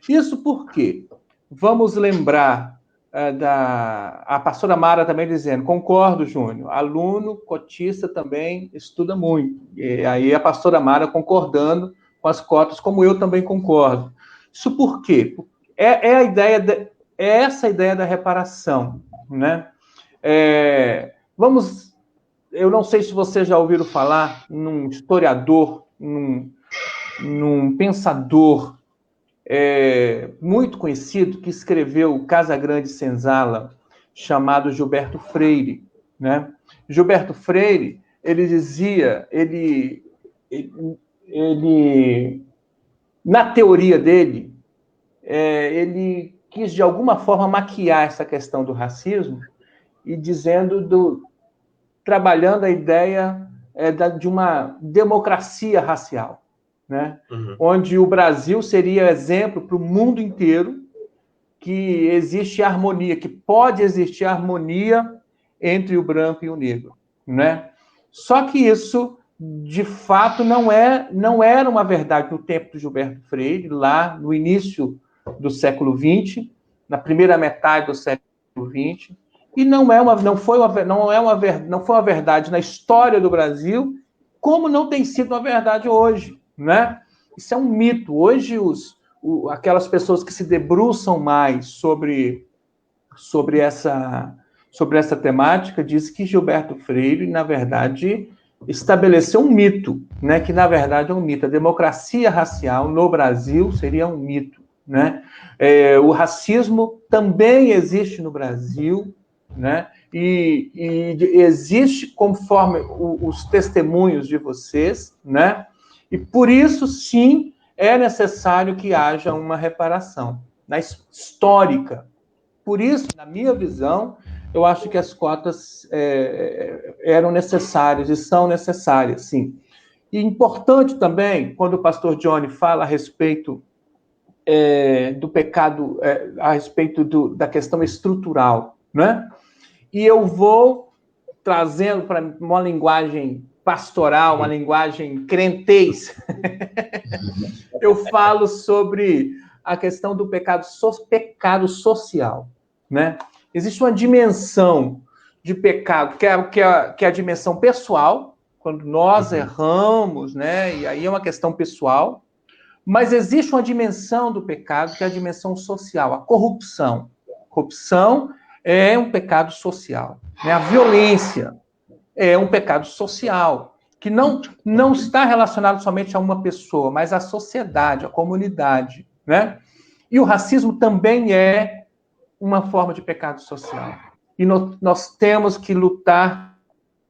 Isso por quê? Vamos lembrar a pastora Mara também dizendo, concordo, Júnior, aluno cotista também estuda muito. E aí a pastora Mara concordando com as cotas, como eu também concordo. Isso por quê? É essa a ideia da reparação, né? Eu não sei se vocês já ouviram falar num historiador, num pensador muito conhecido que escreveu Casa Grande Senzala, chamado Gilberto Freire, né? Gilberto Freire, ele dizia, ele na teoria dele, ele quis de alguma forma maquiar essa questão do racismo e trabalhando a ideia de uma democracia racial. Né? Uhum. Onde o Brasil seria exemplo para o mundo inteiro que existe harmonia, que pode existir harmonia entre o branco e o negro. Né? Só que isso, de fato, não era uma verdade no tempo do Gilberto Freire, lá no início do século XX, na primeira metade do século XX, e não foi uma verdade na história do Brasil, como não tem sido uma verdade hoje. Né? Isso é um mito. Hoje, aquelas pessoas que se debruçam mais sobre essa temática dizem que Gilberto Freire, na verdade, estabeleceu um mito, né? Que, na verdade, é um mito. A democracia racial no Brasil seria um mito. Né? O racismo também existe no Brasil, né? E existe conforme os testemunhos de vocês, né? E por isso, sim, é necessário que haja uma reparação histórica. Por isso, na minha visão, eu acho que as cotas eram necessárias e são necessárias, sim. E importante também, quando o pastor Johnny fala a respeito do pecado, a respeito da questão estrutural, né? E eu vou trazendo para uma linguagem pastoral, uma linguagem crentez, eu falo sobre a questão do pecado social, né? Existe uma dimensão de pecado, que é a dimensão pessoal, quando nós erramos, né? E aí é uma questão pessoal, mas existe uma dimensão do pecado, que é a dimensão social, a corrupção. Corrupção é um pecado social, né? A violência é um pecado social, que não está relacionado somente a uma pessoa, mas à sociedade, à comunidade, né? E o racismo também é uma forma de pecado social. E nós temos que lutar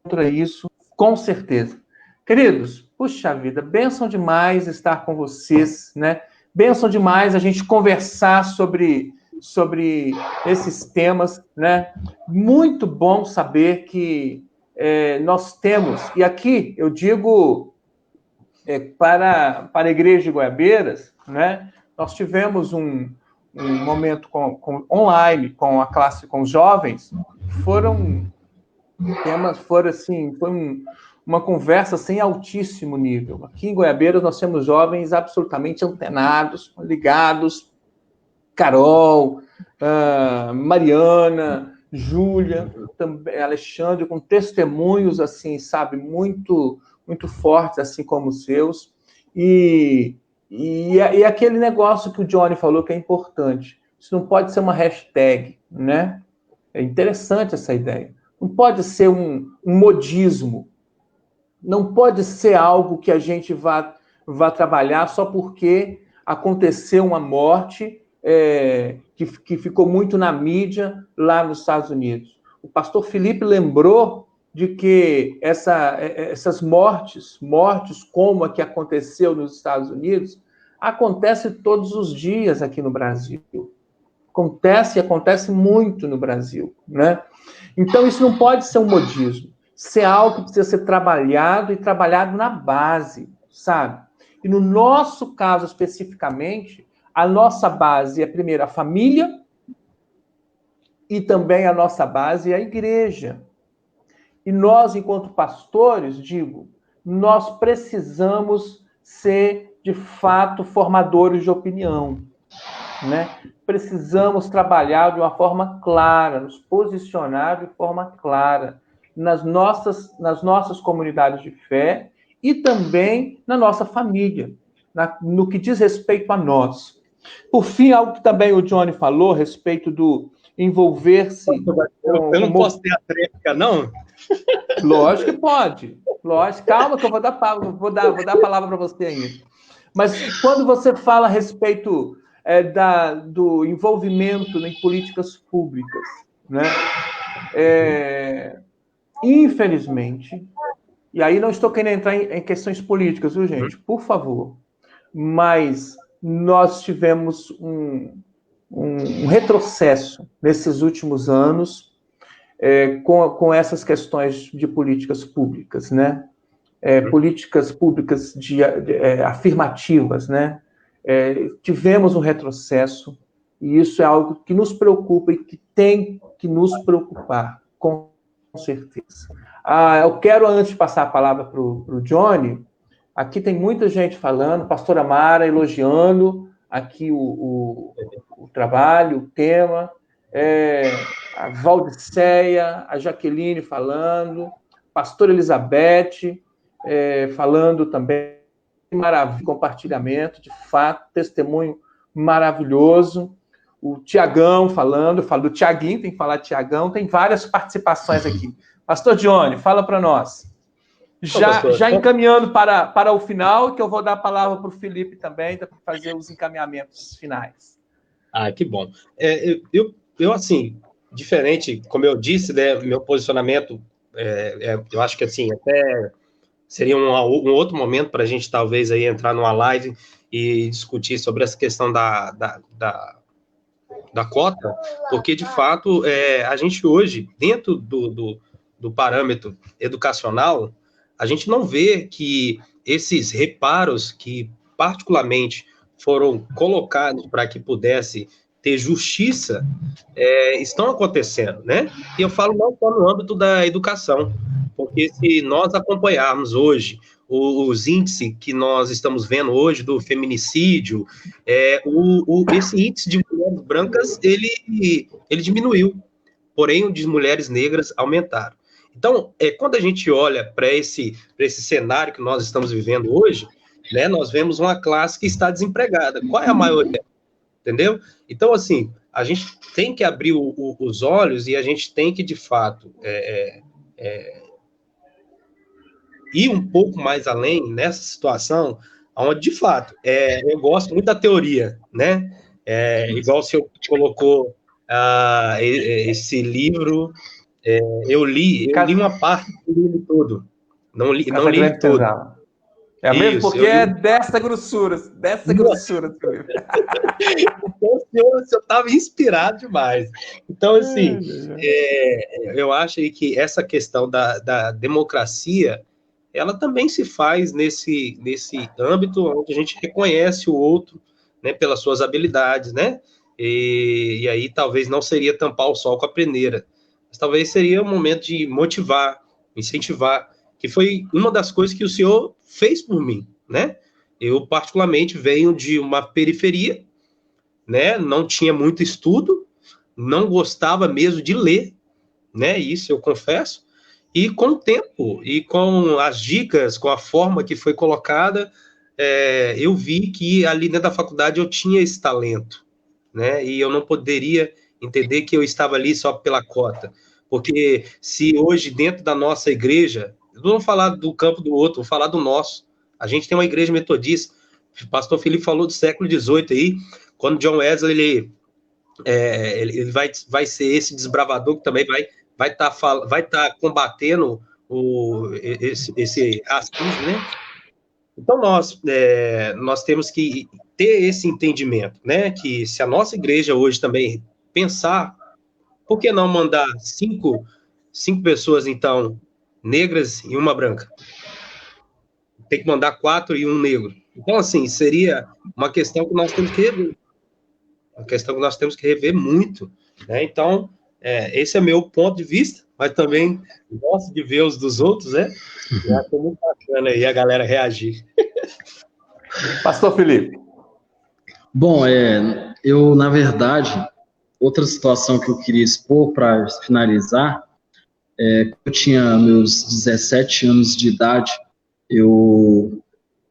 contra isso, com certeza. Queridos, puxa vida, bênção demais estar com vocês, né? Bênção demais a gente conversar sobre esses temas, né? Muito bom saber que nós temos, e aqui eu digo para a Igreja de Goiabeiras, né, nós tivemos um momento online com a classe, com os jovens. Foi uma conversa assim, altíssimo nível. Aqui em Goiabeiras nós temos jovens absolutamente antenados, ligados. Carol, Mariana, Júlia, Alexandre, com testemunhos assim, sabe, muito fortes, assim como os seus. E aquele negócio que o Johnny falou que é importante. Isso não pode ser uma hashtag, né? É interessante essa ideia. Não pode ser um modismo. Não pode ser algo que a gente vá trabalhar só porque aconteceu uma morte que ficou muito na mídia lá nos Estados Unidos. O pastor Felipe lembrou de que essas mortes como a que aconteceu nos Estados Unidos, acontece todos os dias aqui no Brasil. Acontece muito no Brasil, né? Então, isso não pode ser um modismo. Isso é algo que precisa ser trabalhado e trabalhado na base, sabe? E no nosso caso, especificamente, a nossa base é, primeiro, a família e também a nossa base é a igreja. E nós, enquanto pastores, nós precisamos ser, de fato, formadores de opinião, né? Precisamos trabalhar de uma forma clara, nos posicionar de forma clara nas nossas comunidades de fé e também na nossa família, no que diz respeito a nós. Por fim, algo que também o Johnny falou a respeito do envolver-se... Eu não posso ter a tréplica, não? Lógico que pode. Lógico. Calma que eu vou dar a palavra para você ainda. Mas quando você fala a respeito do envolvimento em políticas públicas, né? Infelizmente, e aí não estou querendo entrar em questões políticas, viu, gente? Por favor. Mas nós tivemos um retrocesso nesses últimos anos com essas questões de políticas públicas, né? Políticas públicas afirmativas, né? Tivemos um retrocesso e isso é algo que nos preocupa e que tem que nos preocupar, com certeza. Eu quero, antes de passar a palavra para o Johnny, aqui tem muita gente falando, pastora Mara elogiando aqui o trabalho, o tema, a Valdiceia, a Jaqueline falando, pastora Elizabeth falando também, maravilha, compartilhamento, de fato, testemunho maravilhoso. O Tiagão falando, eu falo do Tiaguinho, tem que falar de Tiagão, tem várias participações aqui. Pastor Johnny, fala para nós. Já encaminhando para o final, que eu vou dar a palavra para o Felipe também, para fazer os encaminhamentos finais. Que bom. Eu, assim, diferente, como eu disse, né, meu posicionamento, eu acho que, assim, até seria um outro momento para a gente, talvez, aí entrar numa live e discutir sobre essa questão da cota, porque, de fato, a gente hoje, dentro do parâmetro educacional, a gente não vê que esses reparos que, particularmente, foram colocados para que pudesse ter justiça, estão acontecendo, né? E eu falo não só no âmbito da educação, porque se nós acompanharmos hoje os índices que nós estamos vendo hoje do feminicídio, esse índice de mulheres brancas, ele diminuiu, porém o de mulheres negras aumentaram. Então, quando a gente olha para esse cenário que nós estamos vivendo hoje, né, nós vemos uma classe que está desempregada. Qual é a maioria? Entendeu? Então, assim, a gente tem que abrir os olhos e a gente tem que, de fato, ir um pouco mais além nessa situação, onde, de fato, eu gosto muito da teoria, né? Igual o senhor colocou esse livro, eu li uma parte do livro todo, não li todo. Mesmo porque é dessa grossura. Então, o senhor estava inspirado demais. Então, assim, eu acho que essa questão da democracia, ela também se faz nesse âmbito onde a gente reconhece o outro, né, pelas suas habilidades, né? E aí talvez não seria tampar o sol com a peneira, mas talvez seria um momento de motivar, incentivar, que foi uma das coisas que o senhor fez por mim, né? Eu, particularmente, venho de uma periferia, né? Não tinha muito estudo, não gostava mesmo de ler, né? Isso eu confesso. E com o tempo, e com as dicas, com a forma que foi colocada, eu vi que ali dentro da faculdade eu tinha esse talento, né? E eu não poderia entender que eu estava ali só pela cota. Porque se hoje, dentro da nossa igreja, eu não vou falar do campo do outro, vou falar do nosso. A gente tem uma igreja metodista, o pastor Felipe falou do século XVIII aí, quando John Wesley ele vai ser esse desbravador que também vai tá combatendo esse racismo, né? Então nós temos que ter esse entendimento, né? Que se a nossa igreja hoje também pensar, por que não mandar cinco pessoas, então, negras e uma branca? Tem que mandar 4 e um negro. Então, assim, seria uma questão que nós temos que rever. Uma questão que nós temos que rever muito, né? Então, esse é meu ponto de vista, mas também gosto de ver os dos outros, né? E acho muito bacana aí a galera reagir. Pastor Felipe. Bom, eu, na verdade, outra situação que eu queria expor para finalizar, eu tinha meus 17 anos de idade, eu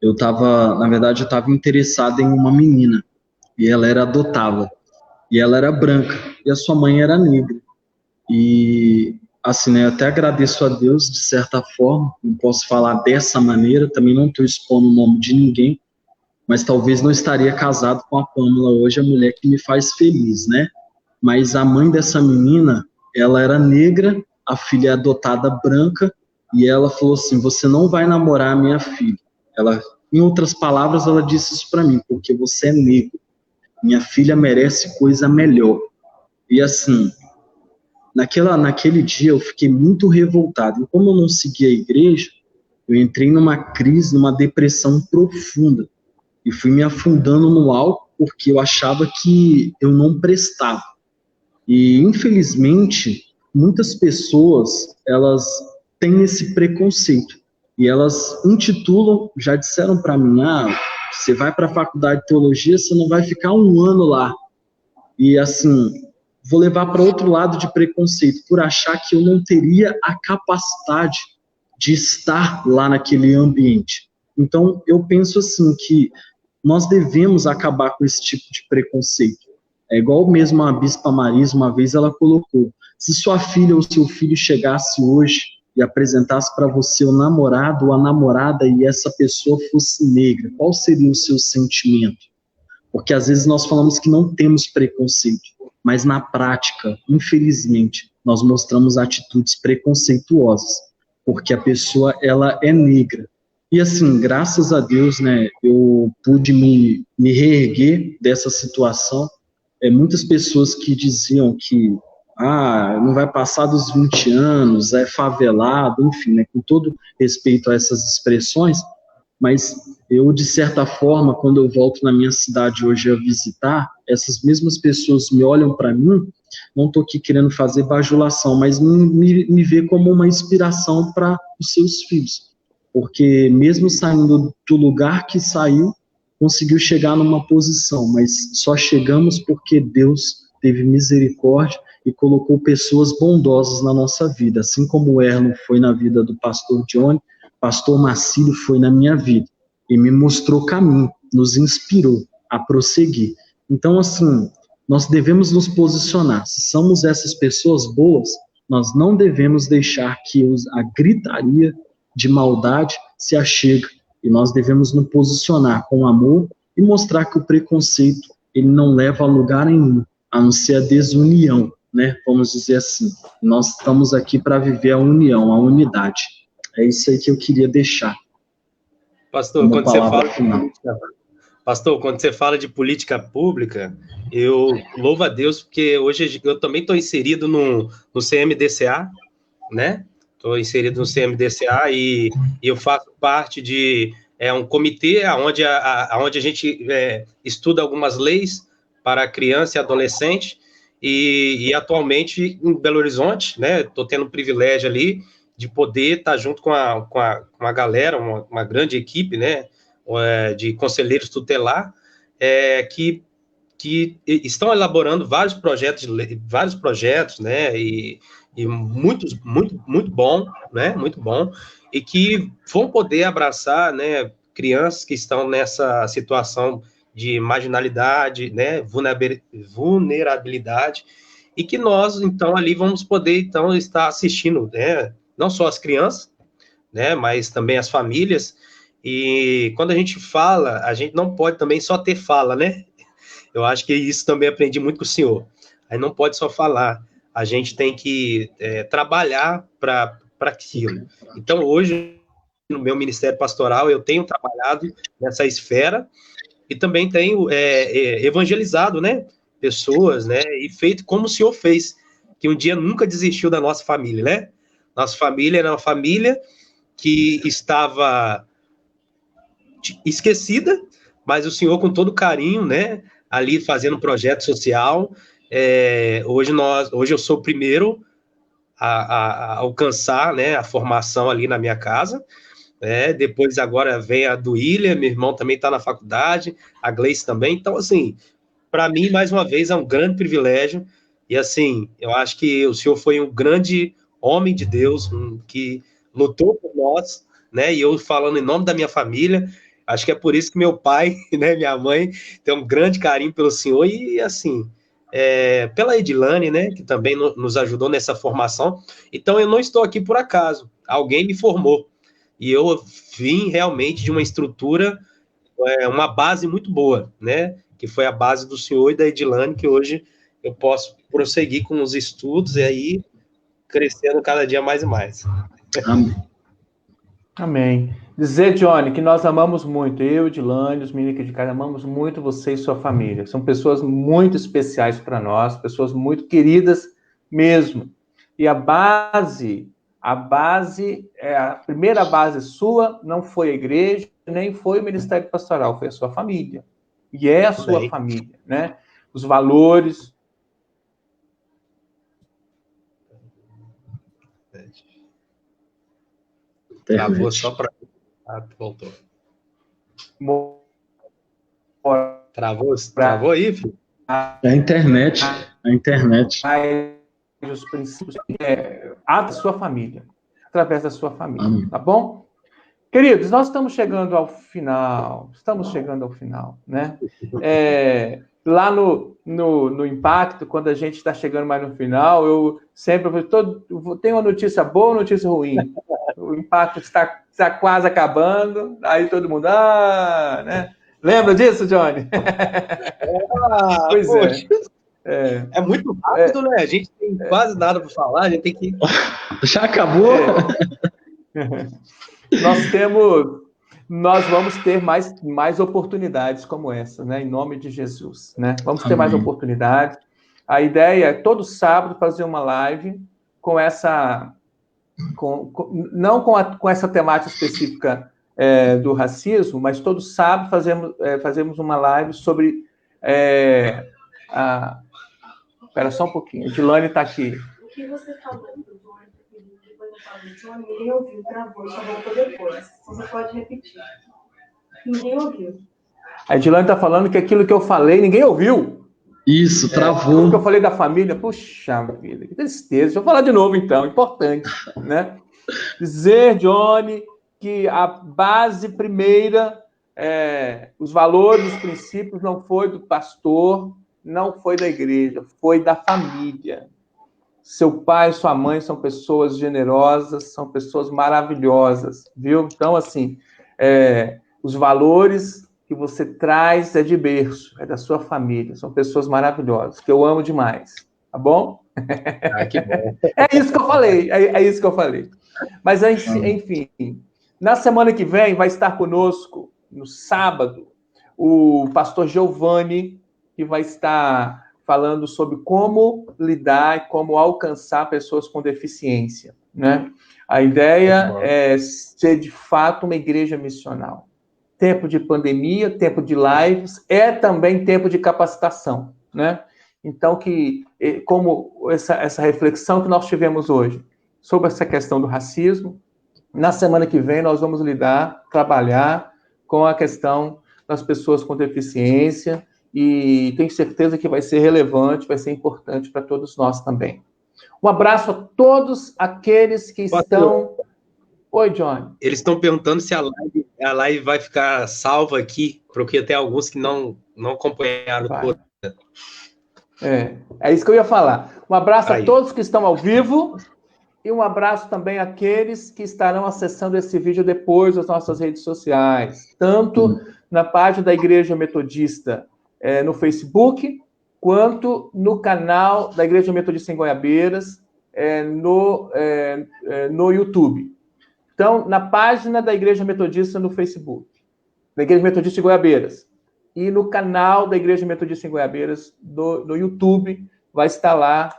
estava interessado em uma menina, e ela era adotada, e ela era branca, e a sua mãe era negra. E, assim, né, eu até agradeço a Deus, de certa forma, não posso falar dessa maneira, também não estou expondo o nome de ninguém, mas talvez não estaria casado com a Pâmela hoje, a mulher que me faz feliz, né? Mas a mãe dessa menina, ela era negra, a filha é adotada branca, e ela falou assim, você não vai namorar a minha filha. Ela, em outras palavras, ela disse isso para mim, porque você é negro. Minha filha merece coisa melhor. E assim, naquele dia eu fiquei muito revoltado. E como eu não segui a igreja, eu entrei numa crise, numa depressão profunda. E fui me afundando no álcool porque eu achava que eu não prestava. E, infelizmente, muitas pessoas, elas têm esse preconceito. E elas intitulam, já disseram para mim, você vai para a faculdade de teologia, você não vai ficar um ano lá. E, assim, vou levar para outro lado de preconceito, por achar que eu não teria a capacidade de estar lá naquele ambiente. Então, eu penso assim, que nós devemos acabar com esse tipo de preconceito. É igual mesmo a Bispa Marisa, uma vez ela colocou, se sua filha ou seu filho chegasse hoje e apresentasse para você o namorado ou a namorada e essa pessoa fosse negra, qual seria o seu sentimento? Porque às vezes nós falamos que não temos preconceito, mas na prática, infelizmente, nós mostramos atitudes preconceituosas, porque a pessoa, ela é negra. E assim, graças a Deus, né, eu pude me reerguer dessa situação. Muitas pessoas que diziam que não vai passar dos 20 anos, é favelado, enfim, né, com todo respeito a essas expressões, mas eu, de certa forma, quando eu volto na minha cidade hoje a visitar, essas mesmas pessoas me olham para mim, não estou aqui querendo fazer bajulação, mas me vê como uma inspiração para os seus filhos. Porque mesmo saindo do lugar que saiu, conseguiu chegar numa posição, mas só chegamos porque Deus teve misericórdia e colocou pessoas bondosas na nossa vida, assim como o Erlon foi na vida do pastor Johnny, pastor Marcílio foi na minha vida, e me mostrou caminho, nos inspirou a prosseguir. Então, assim, nós devemos nos posicionar. Se somos essas pessoas boas, nós não devemos deixar que a gritaria de maldade se achegue, e nós devemos nos posicionar com amor e mostrar que o preconceito, ele não leva a lugar nenhum, a não ser a desunião, né? Vamos dizer assim. Nós estamos aqui para viver a união, a unidade. É isso aí que eu queria deixar. Pastor, quando você fala de política pública, eu louvo a Deus, porque hoje eu também estou inserido no CMDCA, né? estou inserido no CMDCA e eu faço parte de um comitê onde a gente estuda algumas leis para criança e adolescente, e atualmente em Belo Horizonte, né, estou tendo o privilégio ali de poder estar junto com uma galera, uma grande equipe, né, de conselheiros tutelar, que estão elaborando vários projetos, né, e muitos, muito bom, né, muito bom, e que vão poder abraçar, né, crianças que estão nessa situação de marginalidade, né, vulnerabilidade, e que nós, então, ali vamos poder, então, estar assistindo, né, não só as crianças, né, mas também as famílias. E quando a gente fala, a gente não pode também só ter fala, né? Eu acho que isso também aprendi muito com o senhor. Aí não pode só falar, a gente tem que trabalhar para aquilo. Então, hoje, no meu ministério pastoral, eu tenho trabalhado nessa esfera e também tenho evangelizado, né, pessoas, né, e feito como o senhor fez, que um dia nunca desistiu da nossa família, né? Nossa família era uma família que estava esquecida, mas o senhor, com todo carinho, né, ali fazendo um projeto social. Hoje eu sou o primeiro a alcançar, né, a formação ali na minha casa. Depois agora vem a do William, meu irmão também está na faculdade, a Gleice também. Então, assim, para mim, mais uma vez, é um grande privilégio. E, assim, eu acho que o senhor foi um grande homem de Deus, que lutou por nós, né? E eu falando em nome da minha família, acho que é por isso que meu pai, né, minha mãe, tem um grande carinho pelo senhor. E, assim, pela Edilane, né, que também nos ajudou nessa formação. Então, eu não estou aqui por acaso. Alguém me formou. E eu vim realmente de uma estrutura, uma base muito boa, né? Que foi a base do senhor e da Edilane, que hoje eu posso prosseguir com os estudos e aí crescendo cada dia mais e mais. Amém. Amém. Dizer, Johnny, que nós amamos muito, eu, Edilane, os meninos aqui de casa, amamos muito você e sua família. São pessoas muito especiais para nós, pessoas muito queridas mesmo. E a primeira base sua não foi a igreja, nem foi o ministério pastoral, foi a sua família. E é a sua família, né? Os valores. Travou só para... voltou. Travou aí, filho? A internet. Os princípios da sua família, através da sua família, Amém. Tá bom? Queridos, nós estamos chegando ao final, né? Lá no Impacto, quando a gente está chegando mais no final, eu sempre tenho uma notícia boa, uma notícia ruim. O Impacto está quase acabando, aí todo mundo, né? Lembra disso, Johnny? Pois poxa. É muito rápido, né? A gente tem quase nada para falar, a gente tem que... Já acabou? Nós vamos ter mais oportunidades como essa, né? Em nome de Jesus, né? Vamos ter mais oportunidades. A ideia é todo sábado fazer uma live com essa... não com essa temática específica do racismo, mas todo sábado fazemos uma live sobre... Espera só um pouquinho. A Edilane está aqui. O que você falou do Johnny, depois eu falo do Johnny, ninguém ouviu, travou, só voltou depois. Você pode repetir. Ninguém ouviu. A Edilane está falando que aquilo que eu falei, ninguém ouviu. Isso, travou. Aquilo que eu falei da família, puxa vida, que tristeza. Deixa eu falar de novo, então, importante, né? Dizer, Johnny, que a base primeira, os valores, os princípios, não foi do pastor, não foi da igreja, foi da família. Seu pai e sua mãe são pessoas generosas, são pessoas maravilhosas, viu? Então, assim, os valores que você traz é de berço, é da sua família, são pessoas maravilhosas, que eu amo demais, tá bom? Que bom. É isso que eu falei, é isso que eu falei. Mas, enfim, na semana que vem vai estar conosco, no sábado, o pastor Giovanni, que vai estar falando sobre como lidar e como alcançar pessoas com deficiência. né? A ideia é ser, de fato, uma igreja missional. Tempo de pandemia, tempo de lives, é também tempo de capacitação, né? Então, como essa reflexão que nós tivemos hoje sobre essa questão do racismo, na semana que vem nós vamos trabalhar com a questão das pessoas com deficiência, e tenho certeza que vai ser relevante, vai ser importante para todos nós também. Um abraço a todos aqueles que estão... Oi, Johnny. Eles estão perguntando se a live vai ficar salva aqui, porque tem alguns que não acompanharam toda. É isso que eu ia falar. Um abraço a todos que estão ao vivo e um abraço também àqueles que estarão acessando esse vídeo depois das nossas redes sociais, tanto na página da Igreja Metodista no Facebook, quanto no canal da Igreja Metodista em Goiabeiras no YouTube. Então, na página da Igreja Metodista no Facebook, da Igreja Metodista em Goiabeiras, e no canal da Igreja Metodista em Goiabeiras no YouTube, vai estar lá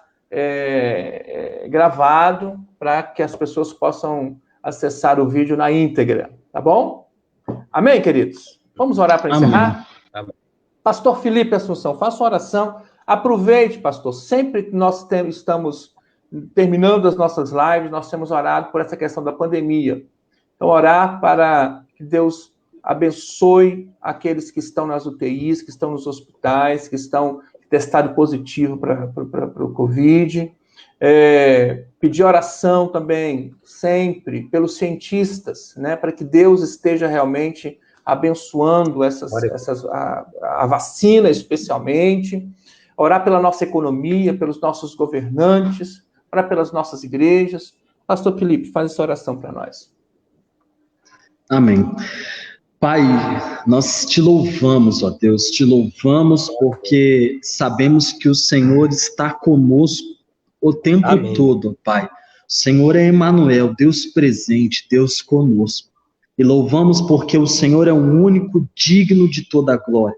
gravado para que as pessoas possam acessar o vídeo na íntegra, tá bom? Amém, queridos? Vamos orar para encerrar? Amém. Pastor Felipe Assunção, faça uma oração. Aproveite, pastor, sempre que nós estamos terminando as nossas lives, nós temos orado por essa questão da pandemia. Então, orar para que Deus abençoe aqueles que estão nas UTIs, que estão nos hospitais, que estão testado positivo para o Covid. Pedir oração também, sempre, pelos cientistas, né, para que Deus esteja realmente abençoando a vacina, especialmente. Orar pela nossa economia, pelos nossos governantes, orar pelas nossas igrejas. Pastor Felipe, faz essa oração para nós. Amém. Pai, nós te louvamos, ó Deus, te louvamos porque sabemos que o Senhor está conosco o tempo todo, Pai. O Senhor é Emanuel, Deus presente, Deus conosco. E louvamos porque o Senhor é o único digno de toda a glória.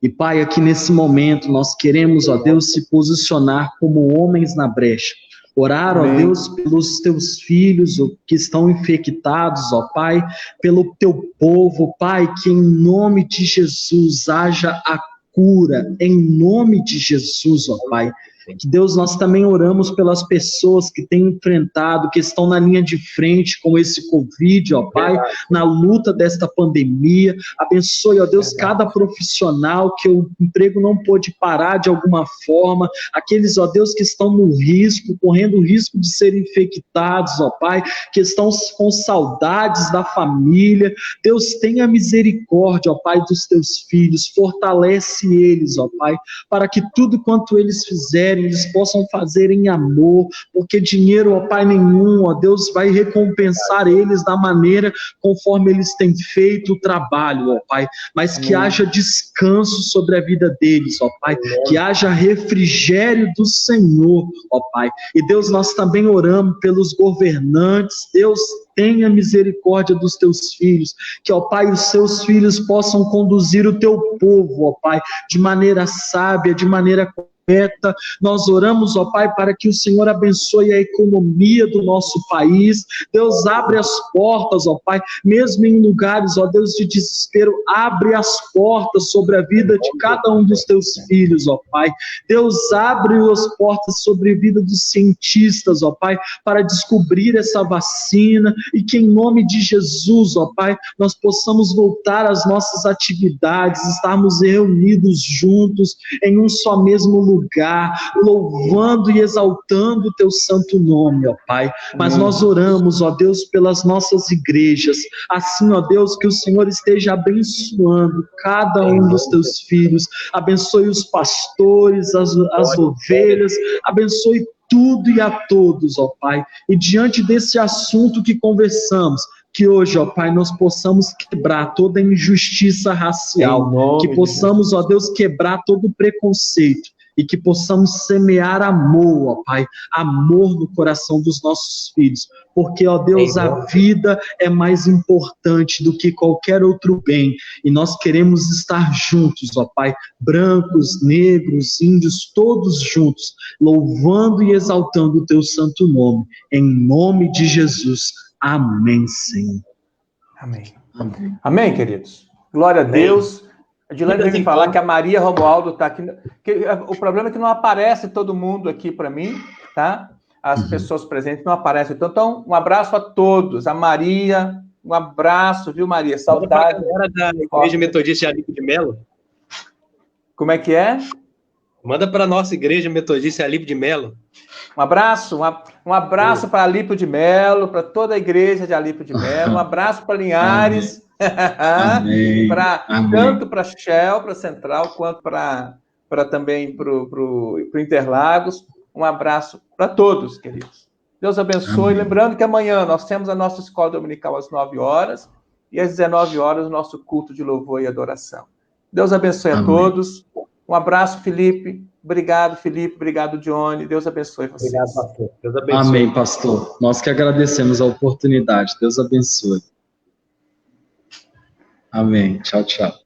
E, Pai, aqui nesse momento nós queremos, ó Deus, se posicionar como homens na brecha. Orar, ó Deus, pelos teus filhos que estão infectados, ó Pai, pelo teu povo, Pai, que em nome de Jesus haja a cura, em nome de Jesus, ó Pai. Que Deus, nós também oramos pelas pessoas que têm enfrentado, que estão na linha de frente com esse Covid, ó Pai, na luta desta pandemia. Abençoe, ó Deus, cada profissional que o emprego não pôde parar de alguma forma, aqueles, ó Deus, que estão no risco, correndo o risco de serem infectados, ó Pai, que estão com saudades da família. Deus, tenha misericórdia, ó Pai, dos teus filhos, fortalece eles, ó Pai, para que tudo quanto eles fizerem, eles possam fazer em amor, porque dinheiro, ó Pai, nenhum, ó Deus, vai recompensar eles da maneira conforme eles têm feito o trabalho, ó Pai, mas que haja descanso sobre a vida deles, ó Pai, que haja refrigério do Senhor, ó Pai. E Deus, nós também oramos pelos governantes. Deus, tenha misericórdia dos teus filhos, que, ó Pai, os seus filhos possam conduzir o teu povo, ó Pai, de maneira sábia, de maneira correta. Nós oramos, ó Pai, para que o Senhor abençoe a economia do nosso país. Deus, abre as portas, ó Pai, mesmo em lugares, ó Deus, de desespero, abre as portas sobre a vida de cada um dos teus filhos, ó Pai. Deus, abre as portas sobre a vida dos cientistas, ó Pai, para descobrir essa vacina, e que em nome de Jesus, ó Pai, nós possamos voltar às nossas atividades, estarmos reunidos juntos em um só mesmo lugar, louvando e exaltando o teu santo nome, ó Pai. Mas nós oramos, ó Deus, pelas nossas igrejas, assim, ó Deus, que o Senhor esteja abençoando cada um dos teus filhos, abençoe os pastores, as ovelhas, abençoe tudo e a todos, ó Pai. E diante desse assunto que conversamos, que hoje, ó Pai, nós possamos quebrar toda injustiça racial, que possamos, ó Deus, quebrar todo preconceito, e que possamos semear amor, ó Pai, amor no coração dos nossos filhos, porque, ó Deus, a vida é mais importante do que qualquer outro bem, e nós queremos estar juntos, ó Pai, brancos, negros, índios, todos juntos, louvando e exaltando o teu santo nome, em nome de Jesus. Amém, Senhor. Amém. Amém, queridos. Glória a Deus. A Dilane veio me falar que a Maria Romualdo está aqui. O problema é que não aparece todo mundo aqui para mim, tá? As pessoas presentes não aparecem. Então, um abraço a todos. A Maria, um abraço, viu, Maria? Saudade. Manda para a galera da Igreja Metodista de Alipe de Melo. Como é que é? Manda para a nossa Igreja Metodista de Alipe de Melo. Um abraço para Alipe de Melo, para toda a igreja de Alipe de Melo, um abraço para Linhares, tanto para Shell, para Central, quanto para também para o Interlagos. Um abraço para todos, queridos. Deus abençoe. Amém. Lembrando que amanhã nós temos a nossa escola dominical às 9 horas e às 19 horas o nosso culto de louvor e adoração. Deus abençoe a todos. Um abraço, Felipe. Obrigado, Felipe. Obrigado, Johnny. Deus abençoe vocês. Obrigado, pastor. Deus abençoe. Amém, pastor. Nós que agradecemos a oportunidade. Deus abençoe. Amém. Tchau, tchau.